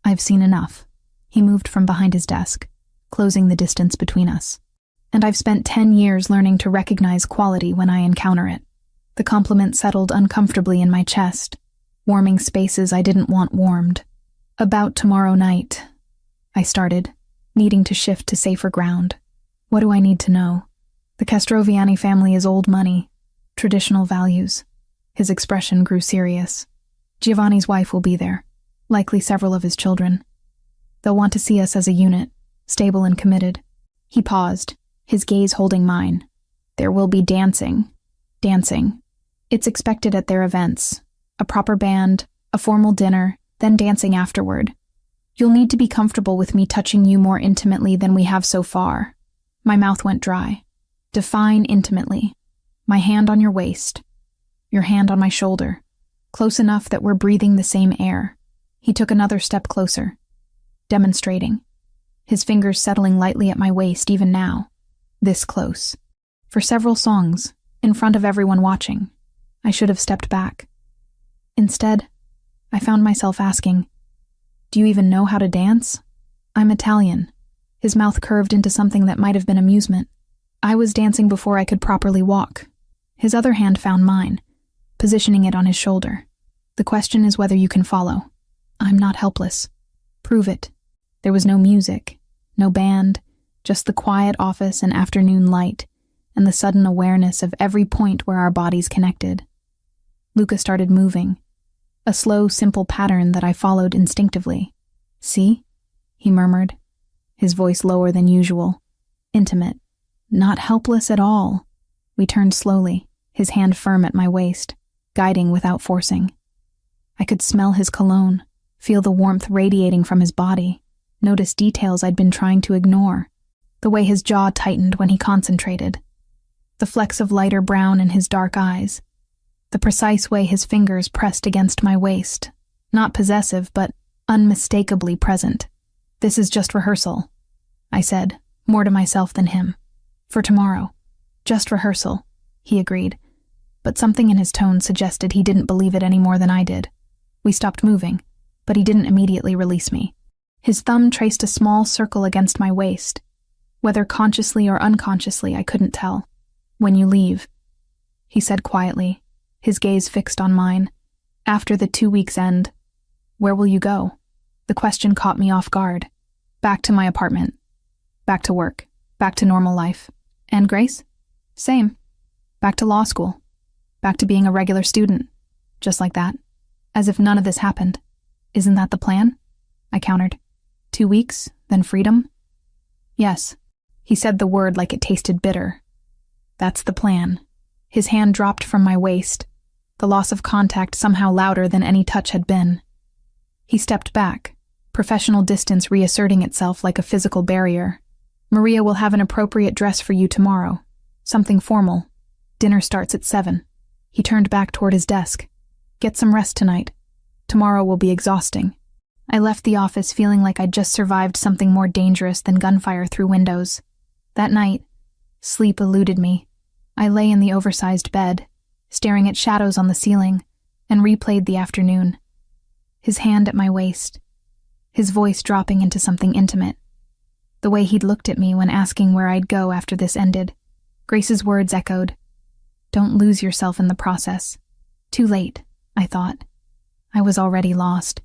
S1: I've seen enough. He moved from behind his desk, closing the distance between us. And I've spent 10 years learning to recognize quality when I encounter it. The compliment settled uncomfortably in my chest, warming spaces I didn't want warmed. About tomorrow night, I started, needing to shift to safer ground. What do I need to know? The Castroviani family is old money, traditional values. His expression grew serious. Giovanni's wife will be there, likely several of his children. They'll want to see us as a unit, stable and committed. He paused, his gaze holding mine. There will be dancing. Dancing. It's expected at their events. A proper band, a formal dinner, then dancing afterward. You'll need to be comfortable with me touching you more intimately than we have so far. My mouth went dry. Define intimately. My hand on your waist. Your hand on my shoulder. Close enough that we're breathing the same air. He took another step closer, demonstrating, his fingers settling lightly at my waist even now. This close. For several songs, in front of everyone watching. I should have stepped back. Instead, I found myself asking, "Do you even know how to dance?" "I'm Italian." His mouth curved into something that might have been amusement. I was dancing before I could properly walk. His other hand found mine, positioning it on his shoulder. "The question is whether you can follow. I'm not helpless." "Prove it." There was no music, no band, just the quiet office and afternoon light, and the sudden awareness of every point where our bodies connected. Luca started moving, a slow, simple pattern that I followed instinctively. "See?" he murmured, his voice lower than usual, intimate. Not helpless at all. We turned slowly, his hand firm at my waist, guiding without forcing. I could smell his cologne, feel the warmth radiating from his body, notice details I'd been trying to ignore, the way his jaw tightened when he concentrated, the flecks of lighter brown in his dark eyes, the precise way his fingers pressed against my waist, not possessive but unmistakably present. "This is just rehearsal," I said, more to myself than him. "For tomorrow. Just rehearsal," he agreed, but something in his tone suggested he didn't believe it any more than I did. We stopped moving, but he didn't immediately release me. His thumb traced a small circle against my waist. Whether consciously or unconsciously, I couldn't tell. "When you leave," he said quietly, his gaze fixed on mine. "After the 2 weeks end, where will you go?" The question caught me off guard. "Back to my apartment. Back to work. Back to normal life." "And Grace?" "Same. Back to law school. Back to being a regular student." Just like that. As if none of this happened. "Isn't that the plan?" I countered. 2 weeks, then freedom?" "Yes." He said the word like it tasted bitter. "That's the plan." His hand dropped from my waist, the loss of contact somehow louder than any touch had been. He stepped back, professional distance reasserting itself like a physical barrier. "Maria will have an appropriate dress for you tomorrow. Something formal. Dinner starts at 7. He turned back toward his desk. "Get some rest tonight. Tomorrow will be exhausting." I left the office feeling like I'd just survived something more dangerous than gunfire through windows. That night, sleep eluded me. I lay in the oversized bed, staring at shadows on the ceiling, and replayed the afternoon. His hand at my waist, his voice dropping into something intimate. The way he'd looked at me when asking where I'd go after this ended. Grace's words echoed. "Don't lose yourself in the process." Too late, I thought. I was already lost.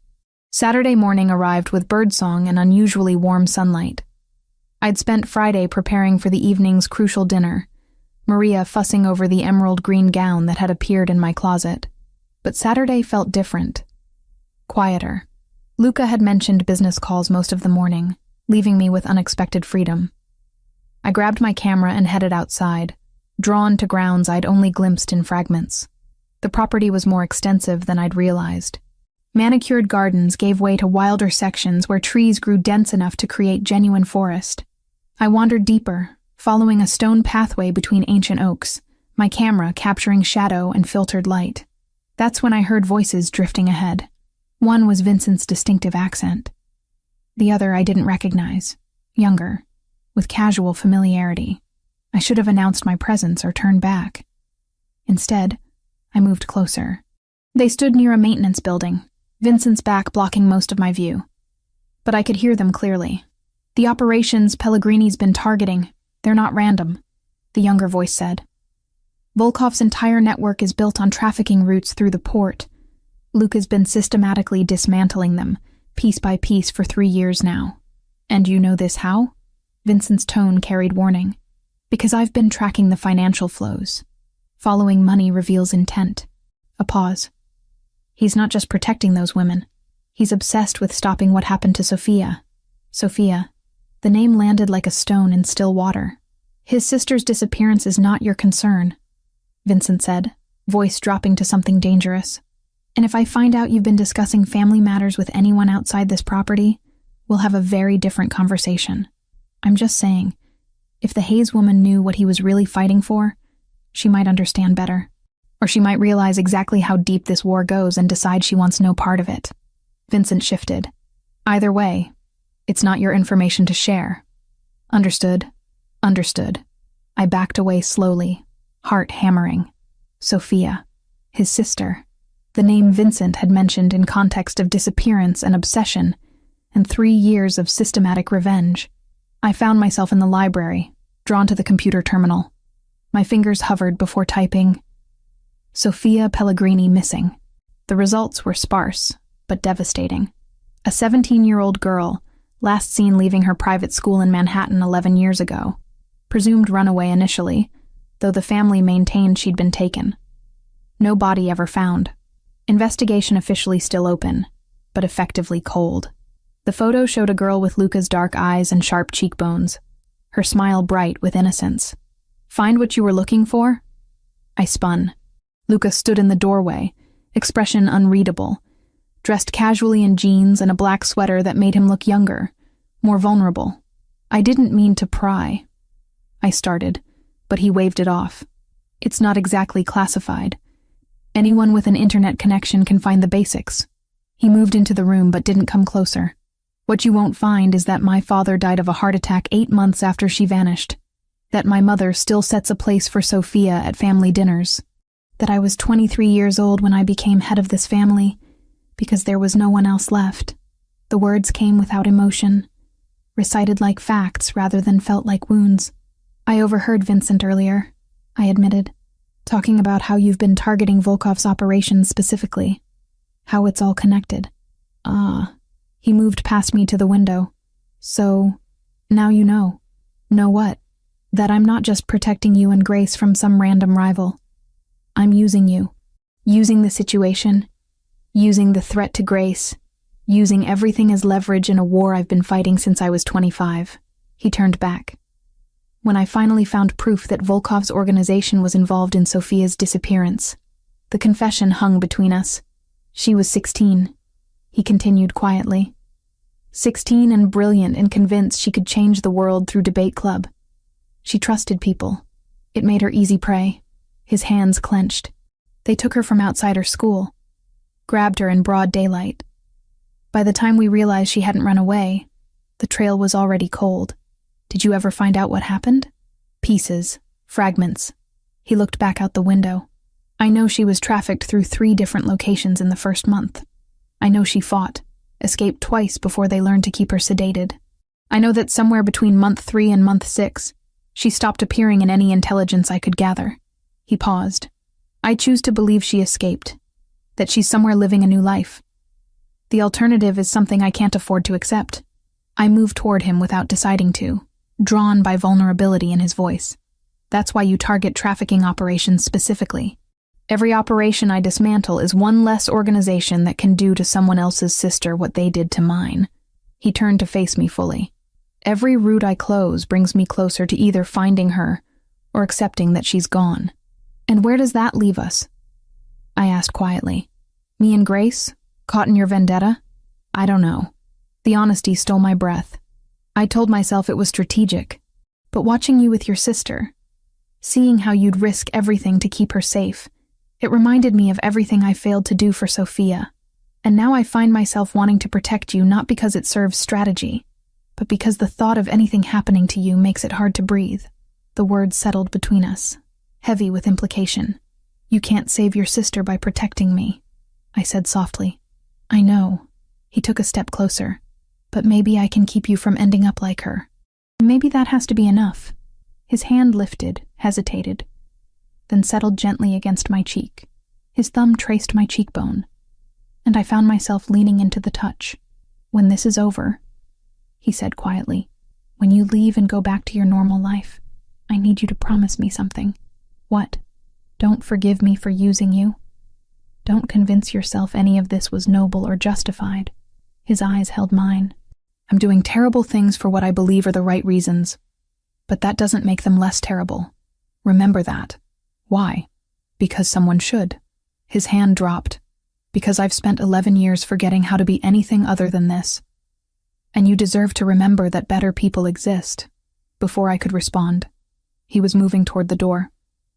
S1: Saturday morning arrived with birdsong and unusually warm sunlight. I'd spent Friday preparing for the evening's crucial dinner, Maria fussing over the emerald green gown that had appeared in my closet. But Saturday felt different. Quieter. Luca had mentioned business calls most of the morning, leaving me with unexpected freedom. I grabbed my camera and headed outside, drawn to grounds I'd only glimpsed in fragments. The property was more extensive than I'd realized. Manicured gardens gave way to wilder sections where trees grew dense enough to create genuine forest. I wandered deeper, following a stone pathway between ancient oaks, my camera capturing shadow and filtered light. That's when I heard voices drifting ahead. One was Vincent's distinctive accent. The other I didn't recognize, younger, with casual familiarity. I should have announced my presence or turned back. Instead, I moved closer. They stood near a maintenance building, Vincent's back blocking most of my view. But I could hear them clearly. "The operations Pellegrini's been targeting, they're not random," the younger voice said. "Volkov's entire network is built on trafficking routes through the port. Luke has been systematically dismantling them, piece by piece, for 3 years now. And you know this how?" Vincent's tone carried warning. "Because I've been tracking the financial flows. Following money reveals intent." A pause. "He's not just protecting those women. He's obsessed with stopping what happened to Sophia." Sophia. The name landed like a stone in still water. "His sister's disappearance is not your concern," Vincent said, voice dropping to something dangerous. "And if I find out you've been discussing family matters with anyone outside this property, we'll have a very different conversation. I'm just saying, if the Hayes woman knew what he was really fighting for, she might understand better. Or she might realize exactly how deep this war goes and decide she wants no part of it." Vincent shifted. "Either way, it's not your information to share." "Understood. Understood." I backed away slowly, heart hammering. Sophia, his sister. The name Vincent had mentioned in context of disappearance and obsession, and 3 years of systematic revenge. I found myself in the library, drawn to the computer terminal. My fingers hovered before typing, Sofia Pellegrini missing. The results were sparse, but devastating. A 17-year-old girl, last seen leaving her private school in Manhattan 11 years ago. Presumed runaway initially, though the family maintained she'd been taken. No body ever found. Investigation officially still open, but effectively cold. The photo showed a girl with Luca's dark eyes and sharp cheekbones, her smile bright with innocence. Find what you were looking for? I spun. Luca stood in the doorway, expression unreadable, dressed casually in jeans and a black sweater that made him look younger, more vulnerable. I didn't mean to pry. I started, but he waved it off. It's not exactly classified. Anyone with an internet connection can find the basics. He moved into the room but didn't come closer. What you won't find is that my father died of a heart attack 8 months after she vanished. That my mother still sets a place for Sofia at family dinners. That I was 23 years old when I became head of this family, because there was no one else left. The words came without emotion, recited like facts rather than felt like wounds. I overheard Vincent earlier, I admitted, talking about how you've been targeting Volkov's operations specifically. How it's all connected. He moved past me to the window. So, now you know. Know what? That I'm not just protecting you and Grace from some random rival. I'm using you. Using the situation. Using the threat to Grace. Using everything as leverage in a war I've been fighting since I was 25. He turned back. When I finally found proof that Volkov's organization was involved in Sofia's disappearance. The confession hung between us. She was 16. He continued quietly. 16 and brilliant and convinced she could change the world through debate club. She trusted people. It made her easy prey. His hands clenched. They took her from outside her school. Grabbed her in broad daylight. By the time we realized she hadn't run away, the trail was already cold. Did you ever find out what happened? Pieces. Fragments. He looked back out the window. I know she was trafficked through 3 different locations in the first month. I know she fought, escaped twice before they learned to keep her sedated. I know that somewhere between month 3 and month 6, she stopped appearing in any intelligence I could gather. He paused. I choose to believe she escaped, that she's somewhere living a new life. The alternative is something I can't afford to accept. I moved toward him without deciding to, drawn by vulnerability in his voice. That's why you target trafficking operations specifically. Every operation I dismantle is one less organization that can do to someone else's sister what they did to mine. He turned to face me fully. Every route I close brings me closer to either finding her or accepting that she's gone. And where does that leave us? I asked quietly. Me and Grace? Caught in your vendetta? I don't know. The honesty stole my breath. I told myself it was strategic. But watching you with your sister, seeing how you'd risk everything to keep her safe, it reminded me of everything I failed to do for Sofia. And now I find myself wanting to protect you not because it serves strategy, but because the thought of anything happening to you makes it hard to breathe. The words settled between us, heavy with implication. You can't save your sister by protecting me, I said softly. I know. He took a step closer. But maybe I can keep you from ending up like her. Maybe that has to be enough. His hand lifted, hesitated, then settled gently against my cheek. His thumb traced my cheekbone, and I found myself leaning into the touch. When this is over, he said quietly, when you leave and go back to your normal life, I need you to promise me something. What? Don't forgive me for using you. Don't convince yourself any of this was noble or justified. His eyes held mine. I'm doing terrible things for what I believe are the right reasons, but that doesn't make them less terrible. Remember that. Why? Because someone should. His hand dropped. Because I've spent 11 years forgetting how to be anything other than this. And you deserve to remember that better people exist. Before I could respond, he was moving toward the door.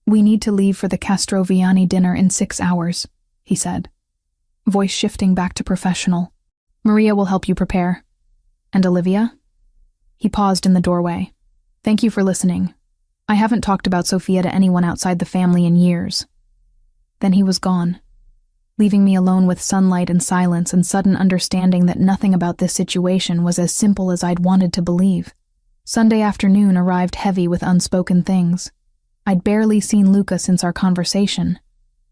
S1: We need to leave for the Castroviani dinner in 6 hours, he said, voice shifting back to professional. Maria will help you prepare. And Olivia? He paused in the doorway. Thank you for listening. I haven't talked about Sofia to anyone outside the family in years. Then he was gone. leaving me alone with sunlight and silence and sudden understanding that nothing about this situation was as simple as I'd wanted to believe. Sunday afternoon arrived heavy with unspoken things. I'd barely seen Luca since our conversation,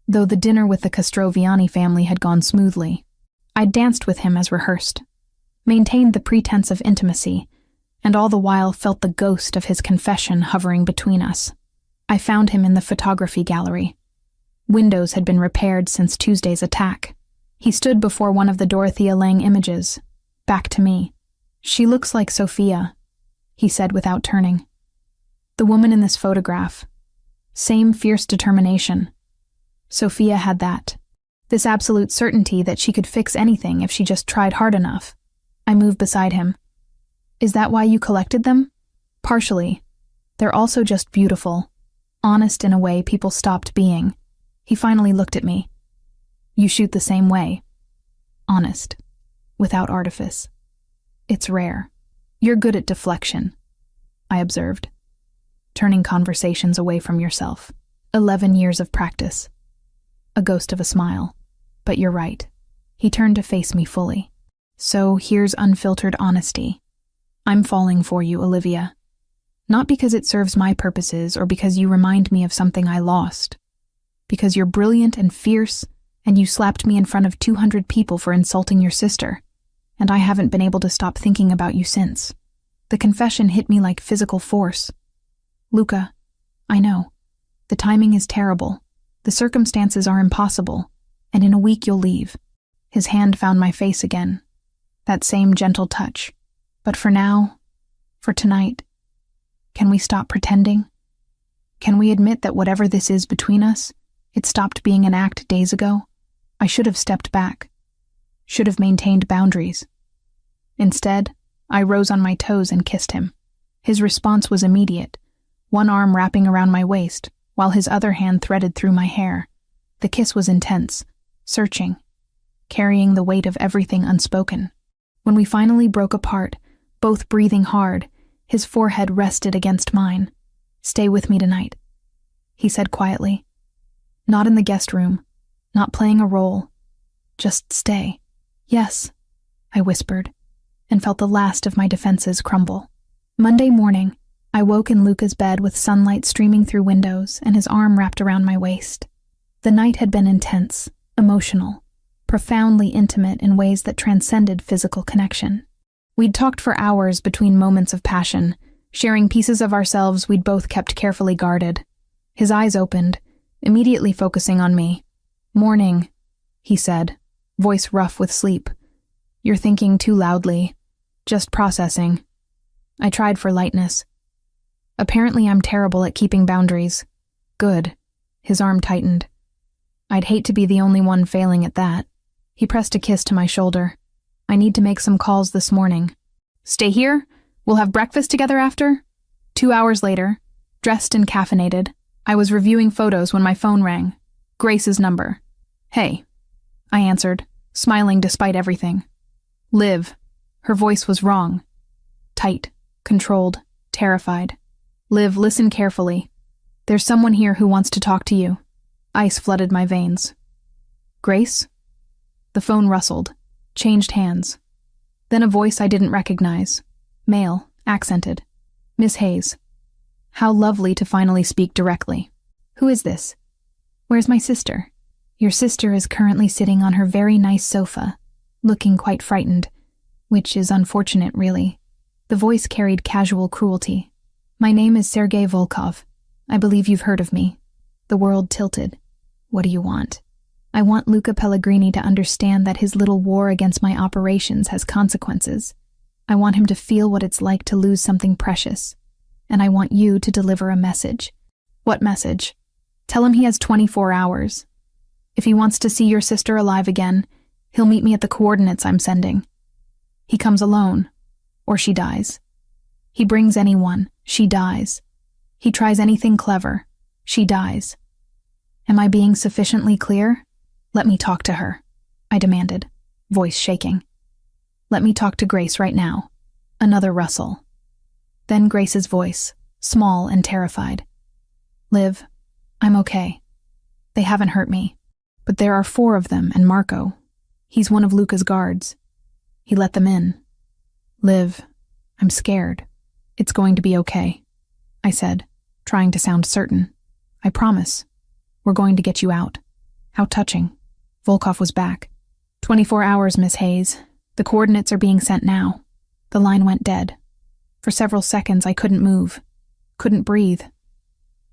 S1: though the dinner with the Castroviani family had gone smoothly. I'd danced with him as rehearsed, maintained the pretense of intimacy, and all the while felt the ghost of his confession hovering between us. I found him in the photography gallery. Windows had been repaired since Tuesday's attack. He stood before one of the Dorothea Lange images, back to me. "She looks like Sophia," he said without turning. "The woman in this photograph. Same fierce determination. Sophia had that. This absolute certainty that she could fix anything if she just tried hard enough." I moved beside him. "Is that why you collected them?" "Partially. They're also just beautiful. Honest in a way people stopped being." He finally looked at me. "You shoot the same way. Honest. Without artifice. It's rare. You're good at deflection," I observed. "Turning conversations away from yourself. 11 years of practice." A ghost of a smile. "But you're right." He turned to face me fully. "So here's unfiltered honesty. I'm falling for you, Olivia. Not because it serves my purposes or because you remind me of something I lost. Because you're brilliant and fierce, and you slapped me in front of 200 people for insulting your sister, and I haven't been able to stop thinking about you since. The confession hit me like physical force. Luca, I know. The timing is terrible. The circumstances are impossible, and in a week you'll leave." His hand found my face again. That same gentle touch. "But for now, for tonight, can we stop pretending? Can we admit that whatever this is between us, it stopped being an act days ago? I should have stepped back. Should have maintained boundaries. Instead, I rose on my toes and kissed him. His response was immediate, one arm wrapping around my waist, while his other hand threaded through my hair. The kiss was intense, searching, carrying the weight of everything unspoken. When we finally broke apart, both breathing hard, his forehead rested against mine. "Stay with me tonight," he said quietly. "Not in the guest room, not playing a role. Just stay." "Yes," I whispered, and felt the last of my defenses crumble. Monday morning, I woke in Luca's bed with sunlight streaming through windows and his arm wrapped around my waist. The night had been intense, emotional, profoundly intimate in ways that transcended physical connection. We'd talked for hours between moments of passion, sharing pieces of ourselves we'd both kept carefully guarded. His eyes opened, immediately focusing on me. "Morning," he said, voice rough with sleep. "You're thinking too loudly. Just processing." I tried for lightness. "Apparently I'm terrible at keeping boundaries." "Good." His arm tightened. "I'd hate to be the only one failing at that." He pressed a kiss to my shoulder. "I need to make some calls this morning." "Stay here? We'll have breakfast together after?" 2 hours later, dressed and caffeinated, I was reviewing photos when my phone rang. Grace's number. "Hey," I answered, smiling despite everything. "Liv." Her voice was wrong. Tight, controlled, terrified. "Liv, listen carefully. There's someone here who wants to talk to you." Ice flooded my veins. "Grace?" The phone rustled, changed hands. Then a voice I didn't recognize. Male, accented. "Miss Hayes. How lovely to finally speak directly. Who is this?" "Where's my sister?" "Your sister is currently sitting on her very nice sofa, looking quite frightened, which is unfortunate, really." The voice carried casual cruelty. "My name is Sergei Volkov. I believe you've heard of me." The world tilted. "What do you want?" "I want Luca Pellegrini to understand that his little war against my operations has consequences. I want him to feel what it's like to lose something precious. And I want you to deliver a message." "What message?" "Tell him he has 24 hours. If he wants to see your sister alive again, he'll meet me at the coordinates I'm sending. He comes alone, or she dies. He brings anyone, she dies. He tries anything clever, she dies. Am I being sufficiently clear? Let me talk to her," I demanded, voice shaking. "Let me talk to Grace right now." Another rustle. Then Grace's voice, small and terrified. "Liv, I'm okay. They haven't hurt me. But there are 4 of them, and Marco. He's one of Luca's guards. He let them in. Liv, I'm scared. It's going to be okay, I said, trying to sound certain. I promise. We're going to get you out. How touching. Volkov was back. 24 hours, Miss Hayes. The coordinates are being sent now. The line went dead. For several seconds, I couldn't move. Couldn't breathe.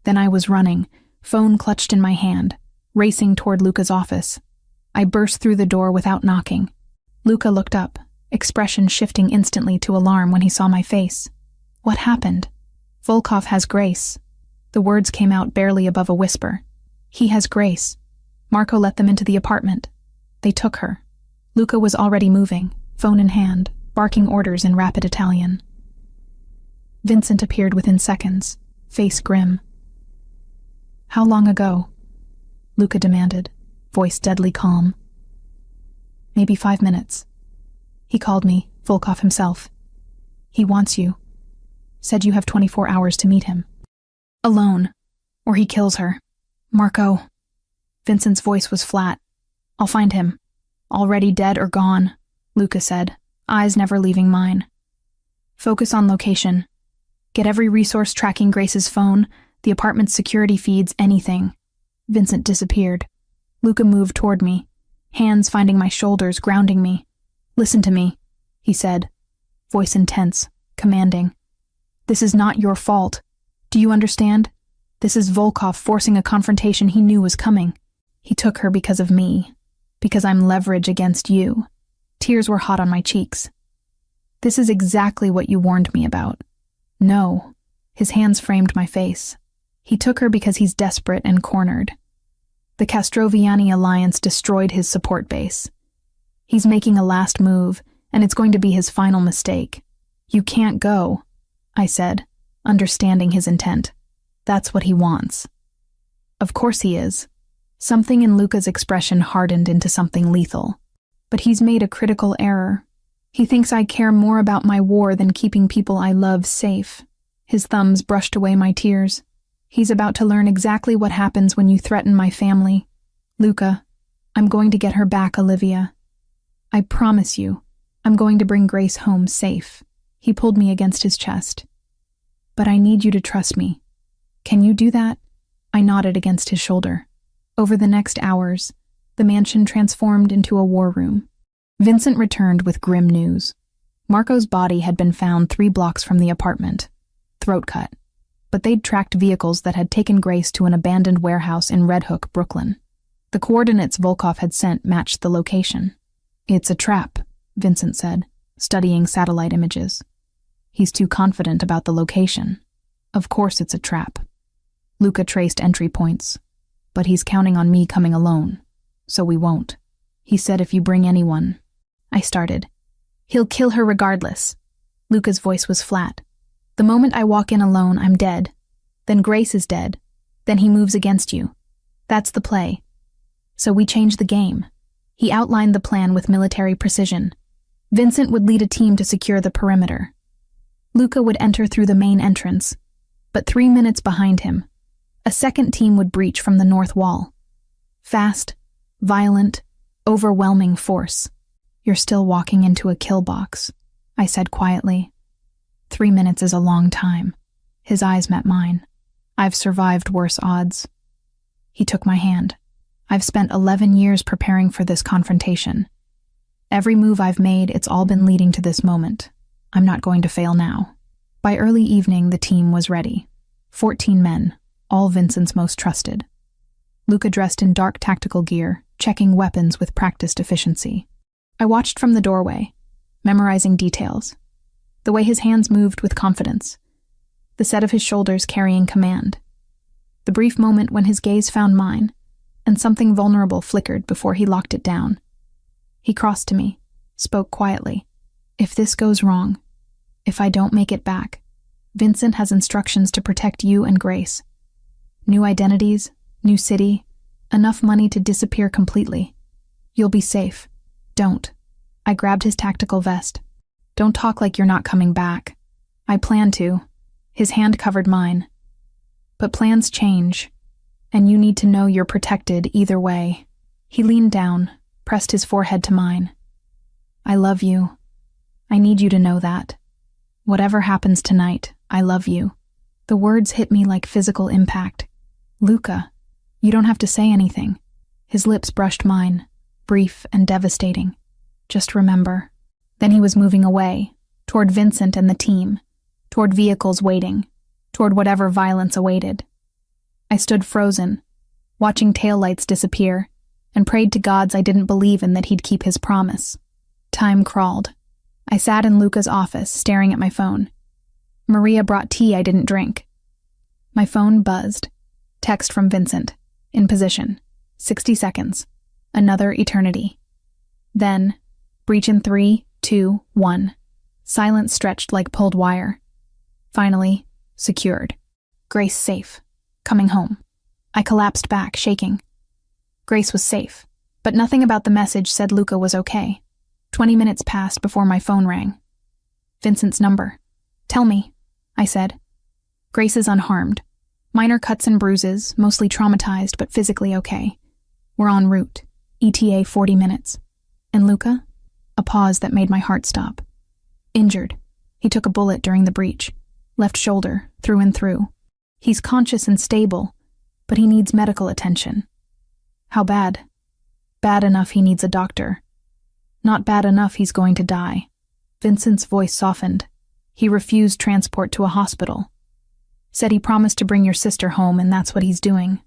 S1: Then I was running, phone clutched in my hand, racing toward Luca's office. I burst through the door without knocking. Luca looked up, expression shifting instantly to alarm when he saw my face. What happened? Volkov has Grace. The words came out barely above a whisper. He has Grace. Marco let them into the apartment. They took her. Luca was already moving, phone in hand, barking orders in rapid Italian. Vincent appeared within seconds, face grim. How long ago? Luca demanded, voice deadly calm. Maybe 5 minutes. He called me, Volkov himself. He wants you. Said you have 24 hours to meet him. Alone, or he kills her. Marco. Vincent's voice was flat. I'll find him. Already dead or gone, Luca said, eyes never leaving mine. Focus on location. Get every resource tracking Grace's phone, the apartment's security feeds, anything. Vincent disappeared. Luca moved toward me, hands finding my shoulders, grounding me. Listen to me, he said, voice intense, commanding. This is not your fault. Do you understand? This is Volkov forcing a confrontation he knew was coming. He took her because of me, because I'm leverage against you. Tears were hot on my cheeks. This is exactly what you warned me about. No. His hands framed my face. He took her because he's desperate and cornered. The Castroviani alliance destroyed his support base. He's making a last move, and it's going to be his final mistake. You can't go, I said, understanding his intent. That's what he wants. Of course he is. Something in Luca's expression hardened into something lethal. But he's made a critical error. He thinks I care more about my war than keeping people I love safe. His thumbs brushed away my tears. He's about to learn exactly what happens when you threaten my family. Luca, I'm going to get her back, Olivia. I promise you, I'm going to bring Grace home safe. He pulled me against his chest. But I need you to trust me. Can you do that? I nodded against his shoulder. Over the next hours, the mansion transformed into a war room. Vincent returned with grim news. Marco's body had been found 3 blocks from the apartment. Throat cut. But they'd tracked vehicles that had taken Grace to an abandoned warehouse in Red Hook, Brooklyn. The coordinates Volkov had sent matched the location. It's a trap, Vincent said, studying satellite images. He's too confident about the location. Of course it's a trap. Luca traced entry points. But he's counting on me coming alone. So we won't. He said if you bring anyone. I started. He'll kill her regardless. Luca's voice was flat. The moment I walk in alone, I'm dead. Then Grace is dead. Then he moves against you. That's the play. So we change the game. He outlined the plan with military precision. Vincent would lead a team to secure the perimeter. Luca would enter through the main entrance, but 3 minutes behind him, a second team would breach from the north wall. Fast, violent, overwhelming force. You're still walking into a kill box, I said quietly. 3 minutes is a long time. His eyes met mine. I've survived worse odds. He took my hand. I've spent 11 years preparing for this confrontation. Every move I've made, it's all been leading to this moment. I'm not going to fail now. By early evening, the team was ready. 14 men, all Vincent's most trusted. Luca dressed in dark tactical gear, checking weapons with practiced efficiency. I watched from the doorway, memorizing details. The way his hands moved with confidence. The set of his shoulders carrying command. The brief moment when his gaze found mine, and something vulnerable flickered before he locked it down. He crossed to me, spoke quietly. If this goes wrong, if I don't make it back, Vincent has instructions to protect you and Grace. New identities, new city, enough money to disappear completely. You'll be safe. Don't. I grabbed his tactical vest. Don't talk like you're not coming back. I plan to. His hand covered mine. But plans change, and you need to know you're protected either way. He leaned down, pressed his forehead to mine. I love you. I need you to know that. Whatever happens tonight, I love you. The words hit me like physical impact. Luca, you don't have to say anything. His lips brushed mine, brief and devastating. Just remember. Then he was moving away, toward Vincent and the team, toward vehicles waiting, toward whatever violence awaited. I stood frozen, watching taillights disappear, and prayed to gods I didn't believe in that he'd keep his promise. Time crawled. I sat in Luca's office, staring at my phone. Maria brought tea I didn't drink. My phone buzzed. Text from Vincent. In position. 60 seconds. Another eternity. Then, breach in 3, 2, 1. Silence stretched like pulled wire. Finally, secured. Grace safe. Coming home. I collapsed back, shaking. Grace was safe, but nothing about the message said Luca was okay. 20 minutes passed before my phone rang. Vincent's number. Tell me, I said. Grace is unharmed. Minor cuts and bruises, mostly traumatized but physically okay. We're en route. ETA 40 minutes. And Luca? A pause that made my heart stop. Injured. He took a bullet during the breach. Left shoulder, through and through. He's conscious and stable, but he needs medical attention. How bad? Bad enough he needs a doctor. Not bad enough he's going to die. Vincent's voice softened. He refused transport to a hospital. Said he promised to bring your sister home, and that's what he's doing.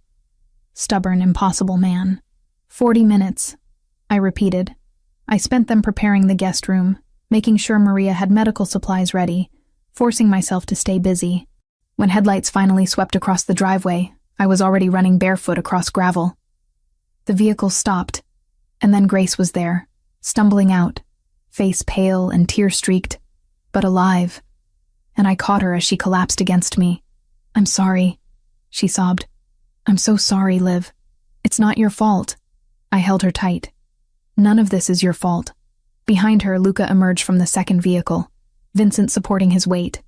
S1: Stubborn, impossible man. 40 minutes, I repeated. I spent them preparing the guest room, making sure Maria had medical supplies ready, forcing myself to stay busy. When headlights finally swept across the driveway, I was already running barefoot across gravel. The vehicle stopped, and then Grace was there, stumbling out, face pale and tear-streaked, but alive. And I caught her as she collapsed against me. I'm sorry, she sobbed. I'm so sorry, Liv. It's not your fault. I held her tight. None of this is your fault. Behind her, Luca emerged from the second vehicle, Vincent supporting his weight.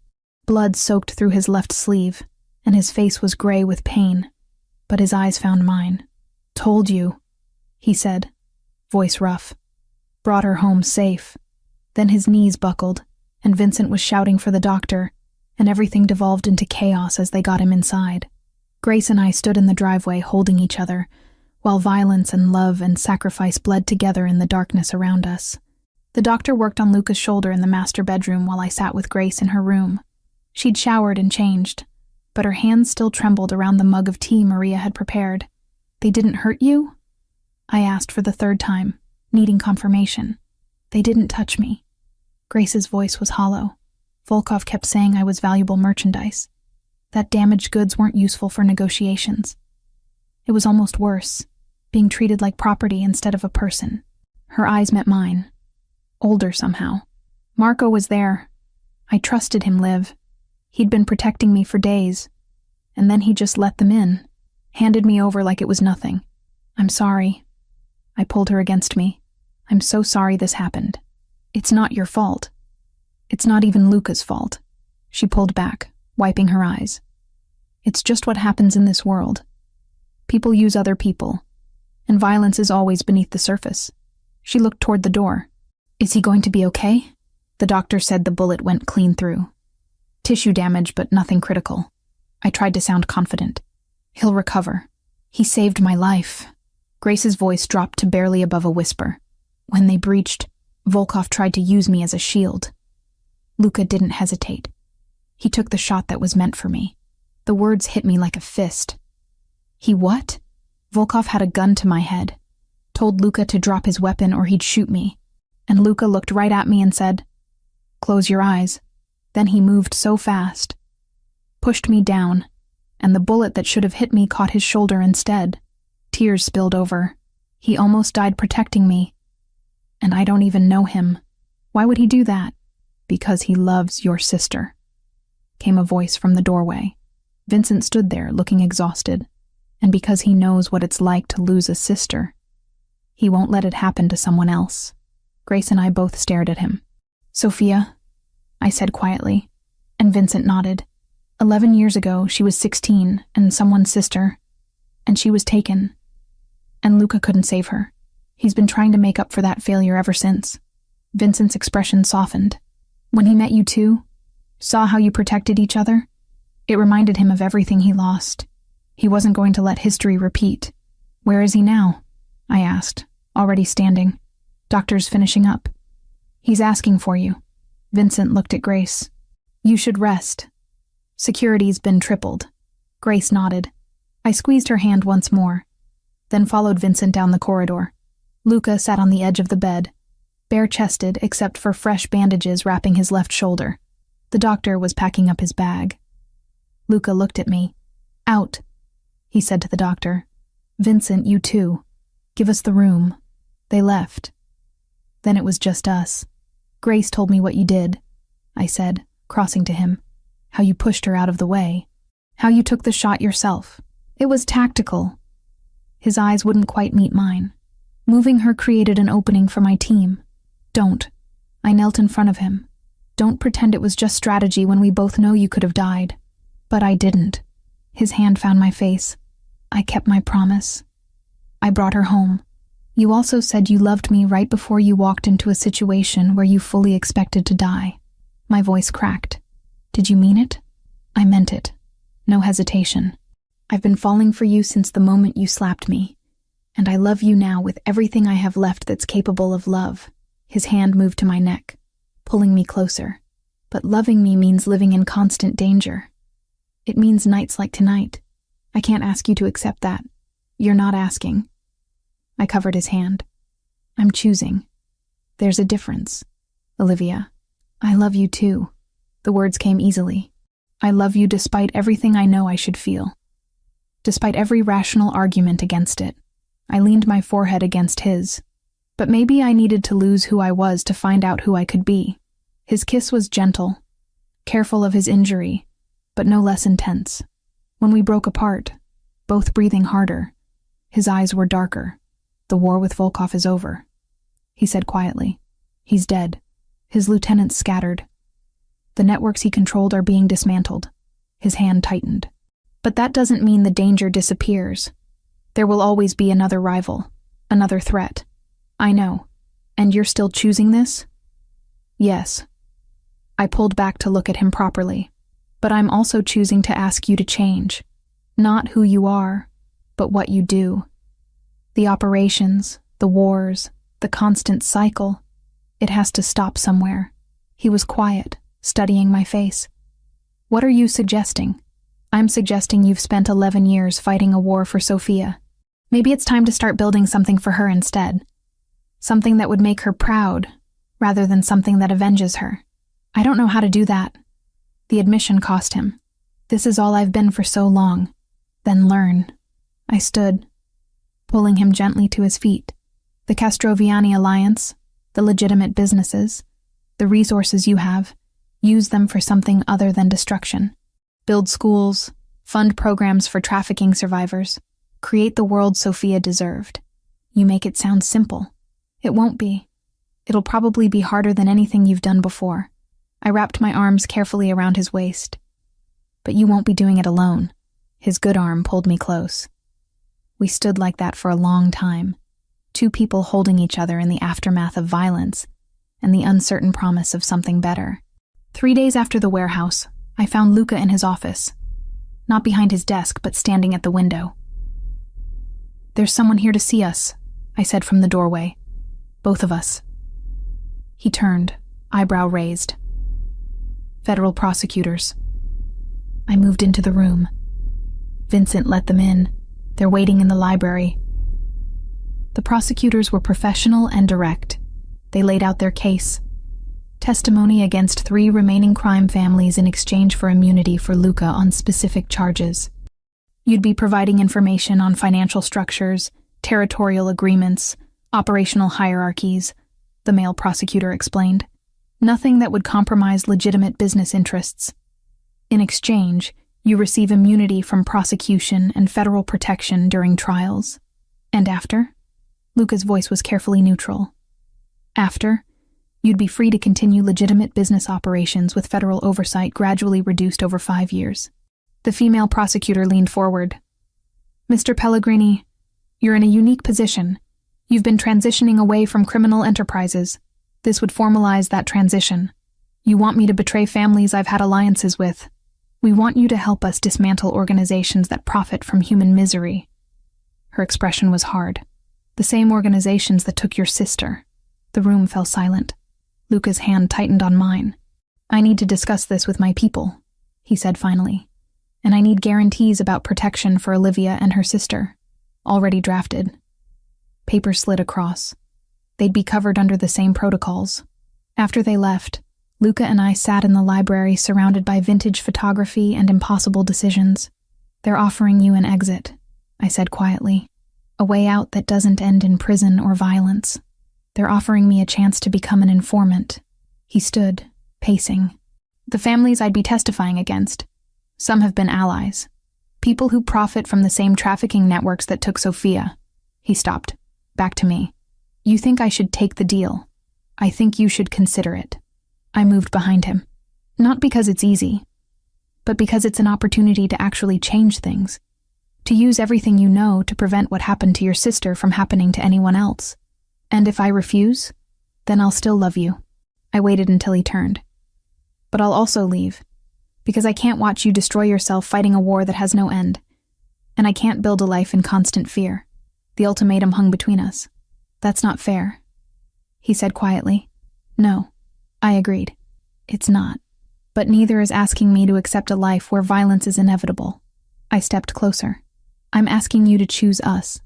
S1: Blood soaked through his left sleeve, and his face was gray with pain, but his eyes found mine. Told you, he said, voice rough. Brought her home safe. Then his knees buckled, and Vincent was shouting for the doctor, and everything devolved into chaos as they got him inside. Grace and I stood in the driveway holding each other, while violence and love and sacrifice bled together in the darkness around us. The doctor worked on Luca's shoulder in the master bedroom while I sat with Grace in her room. She'd showered and changed, but her hands still trembled around the mug of tea Maria had prepared. They didn't hurt you? I asked for the third time, needing confirmation. They didn't touch me. Grace's voice was hollow. Volkov kept saying I was valuable merchandise, that damaged goods weren't useful for negotiations. It was almost worse, being treated like property instead of a person. Her eyes met mine. Older somehow. Marco was there. I trusted him, Liv. He'd been protecting me for days, and then he just let them in, handed me over like it was nothing. I'm sorry. I pulled her against me. I'm so sorry this happened. It's not your fault. It's not even Luca's fault. She pulled back, wiping her eyes. It's just what happens in this world. People use other people, and violence is always beneath the surface. She looked toward the door. Is he going to be okay? The doctor said the bullet went clean through. Tissue damage, but nothing critical. I tried to sound confident. He'll recover. He saved my life. Grace's voice dropped to barely above a whisper. When they breached, Volkov tried to use me as a shield. Luca didn't hesitate. He took the shot that was meant for me. The words hit me like a fist. He what? Volkov had a gun to my head. Told Luca to drop his weapon or he'd shoot me. And Luca looked right at me and said, "Close your eyes." Then he moved so fast. Pushed me down, and the bullet that should have hit me caught his shoulder instead. Tears spilled over. He almost died protecting me. And I don't even know him. Why would he do that? Because he loves your sister. Came a voice from the doorway. Vincent stood there, looking exhausted. And because he knows what it's like to lose a sister, he won't let it happen to someone else. Grace and I both stared at him. Sophia, I said quietly, and Vincent nodded. 11 years ago, she was 16 and someone's sister, and she was taken. And Luca couldn't save her. He's been trying to make up for that failure ever since. Vincent's expression softened. When he met you too, saw how you protected each other, it reminded him of everything he lost. He wasn't going to let history repeat. Where is he now? I asked, already standing. Doctor's finishing up. He's asking for you. Vincent looked at Grace. You should rest. Security's been tripled. Grace nodded. I squeezed her hand once more, then followed Vincent down the corridor. Luca sat on the edge of the bed, bare-chested except for fresh bandages wrapping his left shoulder. The doctor was packing up his bag. Luca looked at me. Out, he said to the doctor. Vincent, you too. Give us the room. They left. Then it was just us. Grace told me what you did, I said, crossing to him. How you pushed her out of the way. How you took the shot yourself. It was tactical. His eyes wouldn't quite meet mine. Moving her created an opening for my team. Don't. I knelt in front of him. Don't pretend it was just strategy when we both know you could have died. But I didn't. His hand found my face. I kept my promise. I brought her home. You also said you loved me right before you walked into a situation where you fully expected to die. My voice cracked. Did you mean it? I meant it. No hesitation. I've been falling for you since the moment you slapped me. And I love you now with everything I have left that's capable of love. His hand moved to my neck, pulling me closer. But loving me means living in constant danger. It means nights like tonight. I can't ask you to accept that. You're not asking. I covered his hand. I'm choosing. There's a difference. Olivia, I love you too. The words came easily. I love you despite everything I know I should feel. Despite every rational argument against it. I leaned my forehead against his. But maybe I needed to lose who I was to find out who I could be. His kiss was gentle, careful of his injury, but no less intense. When we broke apart, both breathing harder, his eyes were darker. The war with Volkov is over, he said quietly. He's dead. His lieutenants scattered. The networks he controlled are being dismantled. His hand tightened. But that doesn't mean the danger disappears. There will always be another rival, another threat. I know. And you're still choosing this? Yes. I pulled back to look at him properly. But I'm also choosing to ask you to change. Not who you are, but what you do. The operations, the wars, the constant cycle. It has to stop somewhere. He was quiet, studying my face. What are you suggesting? I'm suggesting you've spent 11 years fighting a war for Sophia. Maybe it's time to start building something for her instead. Something that would make her proud, rather than something that avenges her. I don't know how to do that. The admission cost him. This is all I've been for so long. Then learn. I stood, pulling him gently to his feet. The Castroviani alliance, the legitimate businesses, the resources you have, use them for something other than destruction. Build schools, fund programs for trafficking survivors, create the world Sophia deserved. You make it sound simple. It won't be. It'll probably be harder than anything you've done before. I wrapped my arms carefully around his waist. But you won't be doing it alone. His good arm pulled me close. We stood like that for a long time, two people holding each other in the aftermath of violence and the uncertain promise of something better. 3 days after the warehouse, I found Luca in his office, not behind his desk, but standing at the window. There's someone here to see us, I said from the doorway. Both of us. He turned, eyebrow raised. Federal prosecutors. I moved into the room. Vincent let them in. They're waiting in the library. The prosecutors were professional and direct. They laid out their case. Testimony against 3 remaining crime families in exchange for immunity for Luca on specific charges. You'd be providing information on financial structures, territorial agreements, operational hierarchies, the male prosecutor explained. Nothing that would compromise legitimate business interests. In exchange, you receive immunity from prosecution and federal protection during trials. And after? Luca's voice was carefully neutral. After, you'd be free to continue legitimate business operations with federal oversight gradually reduced over 5 years. The female prosecutor leaned forward. Mr. Pellegrini, You're in a unique position. You've been transitioning away from criminal enterprises. This would formalize that transition. You want me to betray families I've had alliances with. We want you to help us dismantle organizations that profit from human misery." Her expression was hard. "The same organizations that took your sister." The room fell silent. Luca's hand tightened on mine. "I need to discuss this with my people," he said finally. "And I need guarantees about protection for Olivia and her sister. Already drafted." Papers slid across. They'd be covered under the same protocols. After they left, Luca and I sat in the library surrounded by vintage photography and impossible decisions. "They're offering you an exit," I said quietly. "A way out that doesn't end in prison or violence. They're offering me a chance to become an informant." He stood, pacing. "The families I'd be testifying against. Some have been allies. People who profit from the same trafficking networks that took Sophia." He stopped, back to me. "You think I should take the deal? I think you should consider it." I moved behind him. "Not because it's easy, but because it's an opportunity to actually change things. To use everything you know to prevent what happened to your sister from happening to anyone else. And if I refuse, then I'll still love you." I waited until he turned. "But I'll also leave, because I can't watch you destroy yourself fighting a war that has no end. And I can't build a life in constant fear." The ultimatum hung between us. "That's not fair," he said quietly. "No," I agreed. "It's not. But neither is asking me to accept a life where violence is inevitable." I stepped closer. "I'm asking you to choose us.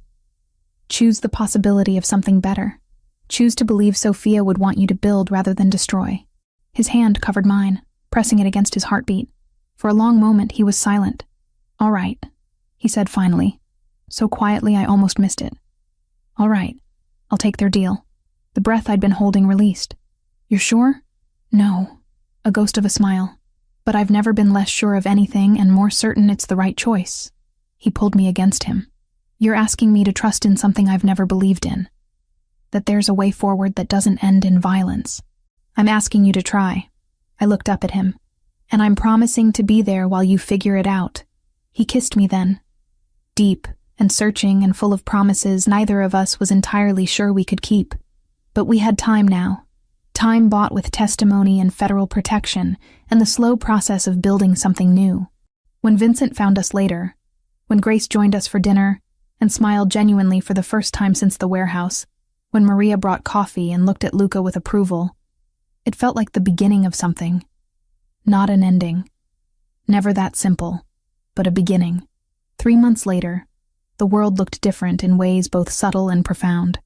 S1: Choose the possibility of something better. Choose to believe Sophia would want you to build rather than destroy." His hand covered mine, pressing it against his heartbeat. For a long moment he was silent. "All right," he said finally, so quietly I almost missed it. "All right, I'll take their deal." The breath I'd been holding released. "You're sure?" "No," a ghost of a smile. "But I've never been less sure of anything and more certain it's the right choice." He pulled me against him. "You're asking me to trust in something I've never believed in. That there's a way forward that doesn't end in violence. I'm asking you to try." I looked up at him. "And I'm promising to be there while you figure it out." He kissed me then. Deep and searching and full of promises neither of us was entirely sure we could keep. But we had time now. Time bought with testimony and federal protection and the slow process of building something new. When Vincent found us later, when Grace joined us for dinner and smiled genuinely for the first time since the warehouse, when Maria brought coffee and looked at Luca with approval, it felt like the beginning of something. Not an ending. Never that simple, but a beginning. 3 months later, the world looked different in ways both subtle and profound.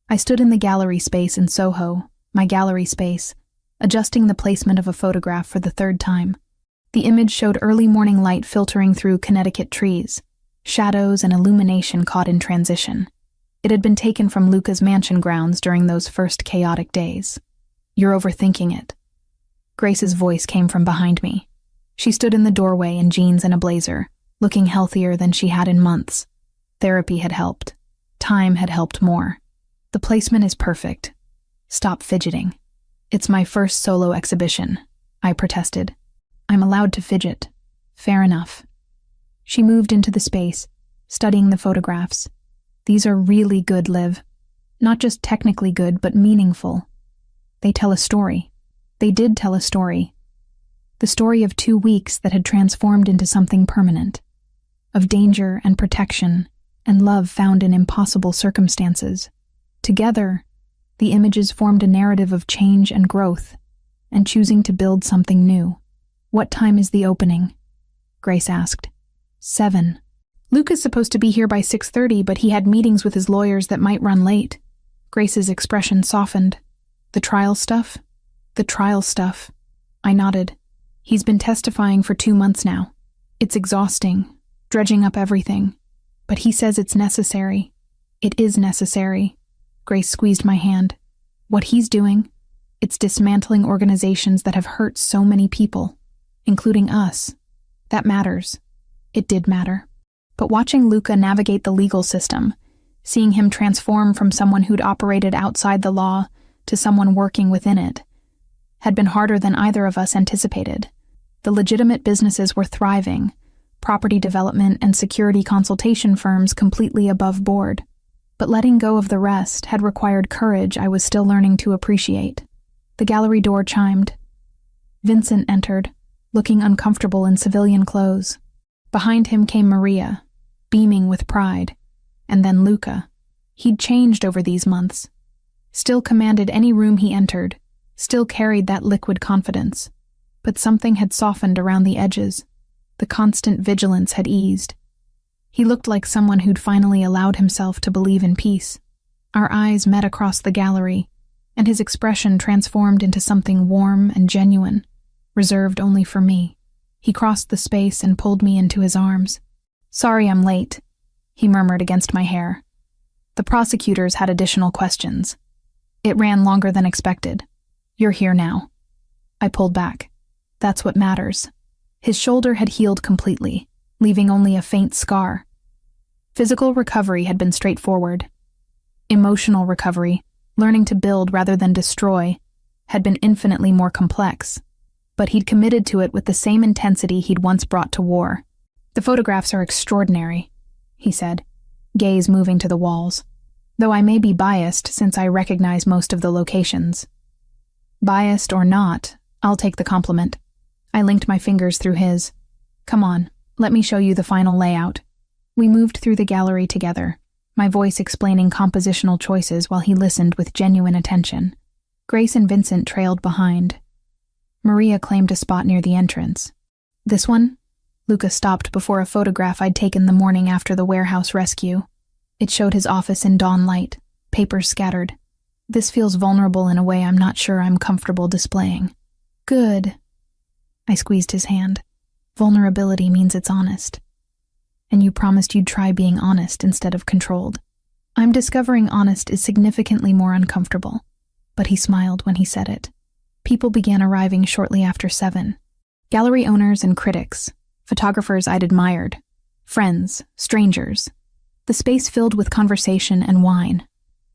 S1: I stood in the gallery space in Soho, my gallery space, adjusting the placement of a photograph for the 3rd time. The image showed early morning light filtering through Connecticut trees, shadows and illumination caught in transition. It had been taken from Luca's mansion grounds during those first chaotic days. "You're overthinking it." Grace's voice came from behind me. She stood in the doorway in jeans and a blazer, looking healthier than she had in months. Therapy had helped. Time had helped more. "The placement is perfect. Stop fidgeting." "It's my first solo exhibition," I protested. "I'm allowed to fidget." "Fair enough." She moved into the space, studying the photographs. "These are really good, Liv. Not just technically good, but meaningful. They tell a story." They did tell a story. The story of 2 weeks that had transformed into something permanent. Of danger and protection, and love found in impossible circumstances. Together, the images formed a narrative of change and growth, and choosing to build something new. "What time is the opening?" Grace asked. 7. "Luke is supposed to be here by 6:30, but he had meetings with his lawyers that might run late." Grace's expression softened. "The trial stuff?" "The trial stuff." I nodded. "He's been testifying for 2 months now. It's exhausting, dredging up everything. But he says it's necessary." "It is necessary." Grace squeezed my hand. "What he's doing, it's dismantling organizations that have hurt so many people, including us. That matters." It did matter. But watching Luca navigate the legal system, seeing him transform from someone who'd operated outside the law to someone working within it, had been harder than either of us anticipated. The legitimate businesses were thriving, property development and security consultation firms completely above board. But letting go of the rest had required courage I was still learning to appreciate. The gallery door chimed. Vincent entered, looking uncomfortable in civilian clothes. Behind him came Maria, beaming with pride, and then Luca. He'd changed over these months. Still commanded any room he entered, still carried that liquid confidence. But something had softened around the edges. The constant vigilance had eased. He looked like someone who'd finally allowed himself to believe in peace. Our eyes met across the gallery, and his expression transformed into something warm and genuine, reserved only for me. He crossed the space and pulled me into his arms. "Sorry I'm late," he murmured against my hair. "The prosecutors had additional questions. It ran longer than expected. You're here now." I pulled back. That's what matters. His shoulder had healed completely, leaving only a faint scar. Physical recovery had been straightforward. Emotional recovery, learning to build rather than destroy, had been infinitely more complex. But he'd committed to it with the same intensity he'd once brought to war. "The photographs are extraordinary," he said, gaze moving to the walls. "Though I may be biased since I recognize most of the locations." Biased or not, I'll take the compliment. I linked my fingers through his. "Come on, let me show you the final layout." We moved through the gallery together, my voice explaining compositional choices while he listened with genuine attention. Grace and Vincent trailed behind. Maria claimed a spot near the entrance. "This one?" Luca stopped before a photograph I'd taken the morning after the warehouse rescue. It showed his office in dawn light, papers scattered. "This feels vulnerable in a way I'm not sure I'm comfortable displaying." "Good." I squeezed his hand. "Vulnerability means it's honest. And you promised you'd try being honest instead of controlled." "I'm discovering honest is significantly more uncomfortable." But he smiled when he said it. People began arriving shortly after 7. Gallery owners and critics, photographers I'd admired, friends, strangers. The space filled with conversation and wine.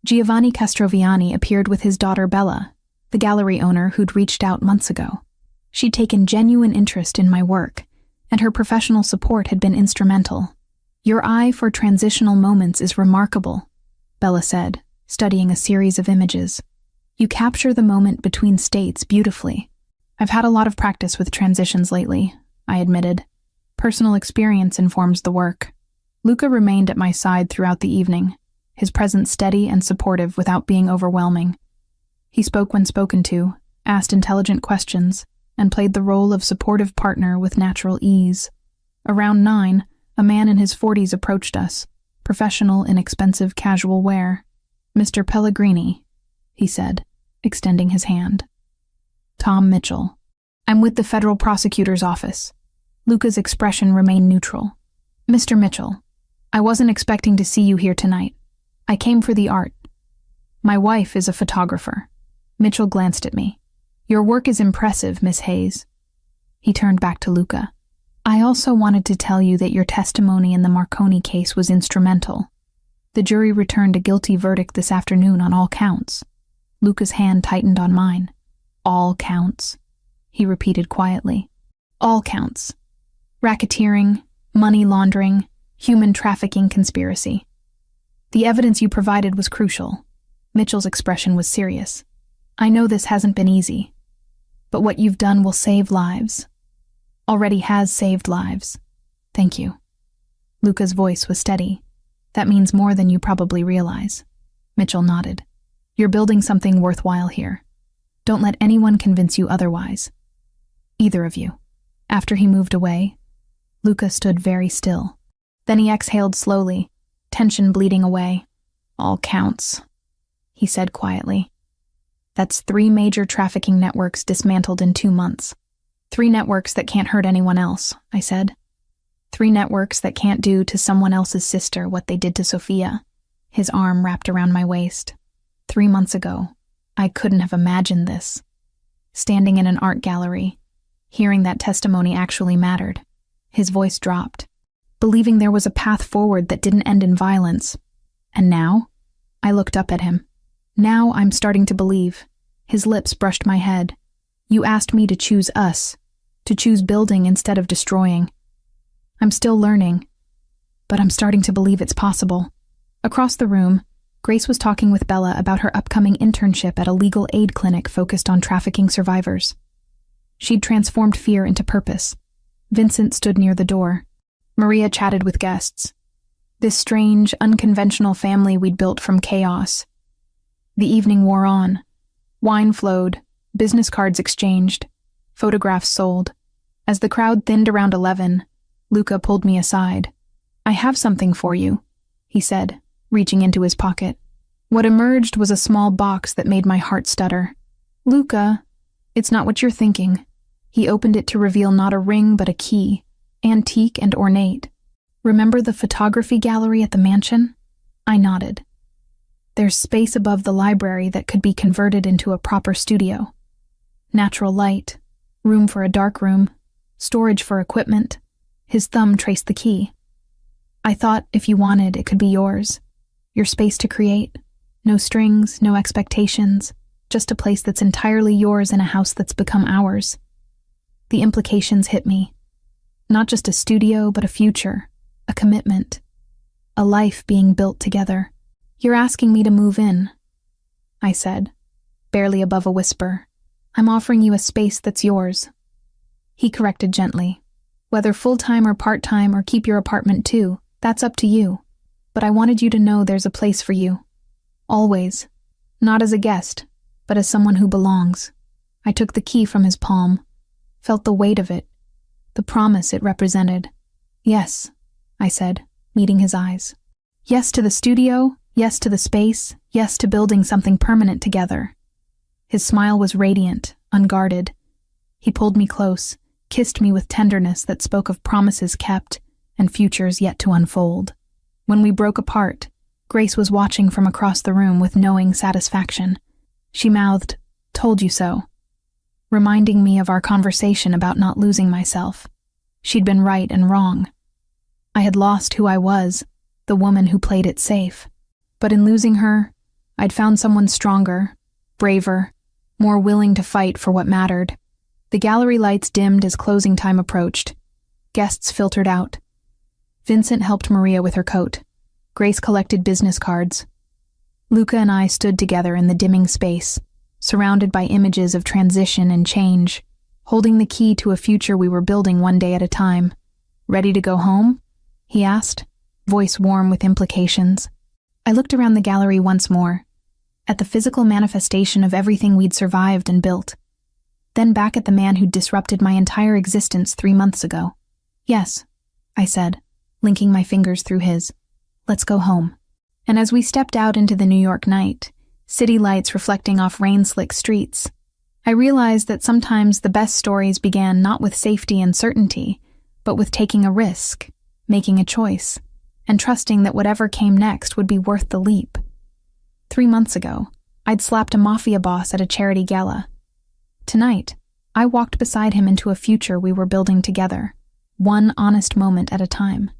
S1: Giovanni Castroviani appeared with his daughter Bella, the gallery owner who'd reached out months ago. She'd taken genuine interest in my work, and her professional support had been instrumental. "Your eye for transitional moments is remarkable," Bella said, studying a series of images. "You capture the moment between states beautifully." "I've had a lot of practice with transitions lately," I admitted. "Personal experience informs the work." Luca remained at my side throughout the evening, his presence steady and supportive without being overwhelming. He spoke when spoken to, asked intelligent questions, and played the role of supportive partner with natural ease. Around 9, a man in his 40s approached us, professional in expensive casual wear. "Mr. Pellegrini," he said, extending his hand. "Tom Mitchell. I'm with the federal prosecutor's office." Luca's expression remained neutral. "Mr. Mitchell, I wasn't expecting to see you here tonight. I came for the art. My wife is a photographer." Mitchell glanced at me. "Your work is impressive, Miss Hayes." He turned back to Luca. "I also wanted to tell you that your testimony in the Marconi case was instrumental. The jury returned a guilty verdict this afternoon on all counts." Luca's hand tightened on mine. "All counts," he repeated quietly. "All counts. Racketeering, money laundering, human trafficking conspiracy. The evidence you provided was crucial." Mitchell's expression was serious. "I know this hasn't been easy, but what you've done will save lives. Already has saved lives. Thank you." Luca's voice was steady. "That means more than you probably realize." Mitchell nodded. "You're building something worthwhile here. Don't let anyone convince you otherwise. Either of you." After he moved away, Luca stood very still. Then he exhaled slowly, tension bleeding away. "All counts," he said quietly. "That's 3 major trafficking networks dismantled in 2 months. 3 networks that can't hurt anyone else," I said. 3 networks that can't do to someone else's sister what they did to Sophia." His arm wrapped around my waist. 3 months ago, I couldn't have imagined this. Standing in an art gallery, hearing that testimony actually mattered. His voice dropped, believing there was a path forward that didn't end in violence. And now? I looked up at him. "Now I'm starting to believe." His lips brushed my head. "You asked me to choose us, to choose building instead of destroying. I'm still learning, but I'm starting to believe it's possible. Across the room, Grace was talking with Bella about her upcoming internship at a legal aid clinic focused on trafficking survivors. She'd transformed fear into purpose. Vincent stood near the door. Maria chatted with guests. This strange, unconventional family we'd built from chaos. The evening wore on. Wine flowed, business cards exchanged, photographs sold. As the crowd thinned around 11, Luca pulled me aside. "I have something for you," he said, reaching into his pocket. What emerged was a small box that made my heart stutter. "Luca, it's not what you're thinking." He opened it to reveal not a ring but a key, antique and ornate. "Remember the photography gallery at the mansion?" I nodded. "There's space above the library that could be converted into a proper studio. Natural light, room for a dark room, storage for equipment." His thumb traced the key. "I thought if you wanted, it could be yours. Your space to create. No strings, no expectations, just a place that's entirely yours in a house that's become ours." The implications hit me. Not just a studio, but a future, a commitment, a life being built together. "You're asking me to move in," I said, barely above a whisper. "I'm offering you a space that's yours." He corrected gently. "Whether full-time or part-time or keep your apartment too, that's up to you. But I wanted you to know there's a place for you. Always. Not as a guest, but as someone who belongs." I took the key from his palm, felt the weight of it, the promise it represented. "Yes," I said, meeting his eyes. "Yes to the studio, yes to the space, yes to building something permanent together." His smile was radiant, unguarded. He pulled me close, kissed me with tenderness that spoke of promises kept and futures yet to unfold. When we broke apart, Grace was watching from across the room with knowing satisfaction. She mouthed, "Told you so," reminding me of our conversation about not losing myself. She'd been right and wrong. I had lost who I was, the woman who played it safe. But in losing her, I'd found someone stronger, braver, more willing to fight for what mattered. The gallery lights dimmed as closing time approached. Guests filtered out. Vincent helped Maria with her coat. Grace collected business cards. Luca and I stood together in the dimming space, surrounded by images of transition and change, holding the key to a future we were building one day at a time. "Ready to go home?" he asked, voice warm with implications. I looked around the gallery once more, at the physical manifestation of everything we'd survived and built, then back at the man who'd disrupted my entire existence 3 months ago. "Yes," I said, linking my fingers through his. "Let's go home." And as we stepped out into the New York night, city lights reflecting off rain-slick streets, I realized that sometimes the best stories began not with safety and certainty, but with taking a risk, making a choice, and trusting that whatever came next would be worth the leap. 3 months ago, I'd slapped a mafia boss at a charity gala. Tonight, I walked beside him into a future we were building together, one honest moment at a time.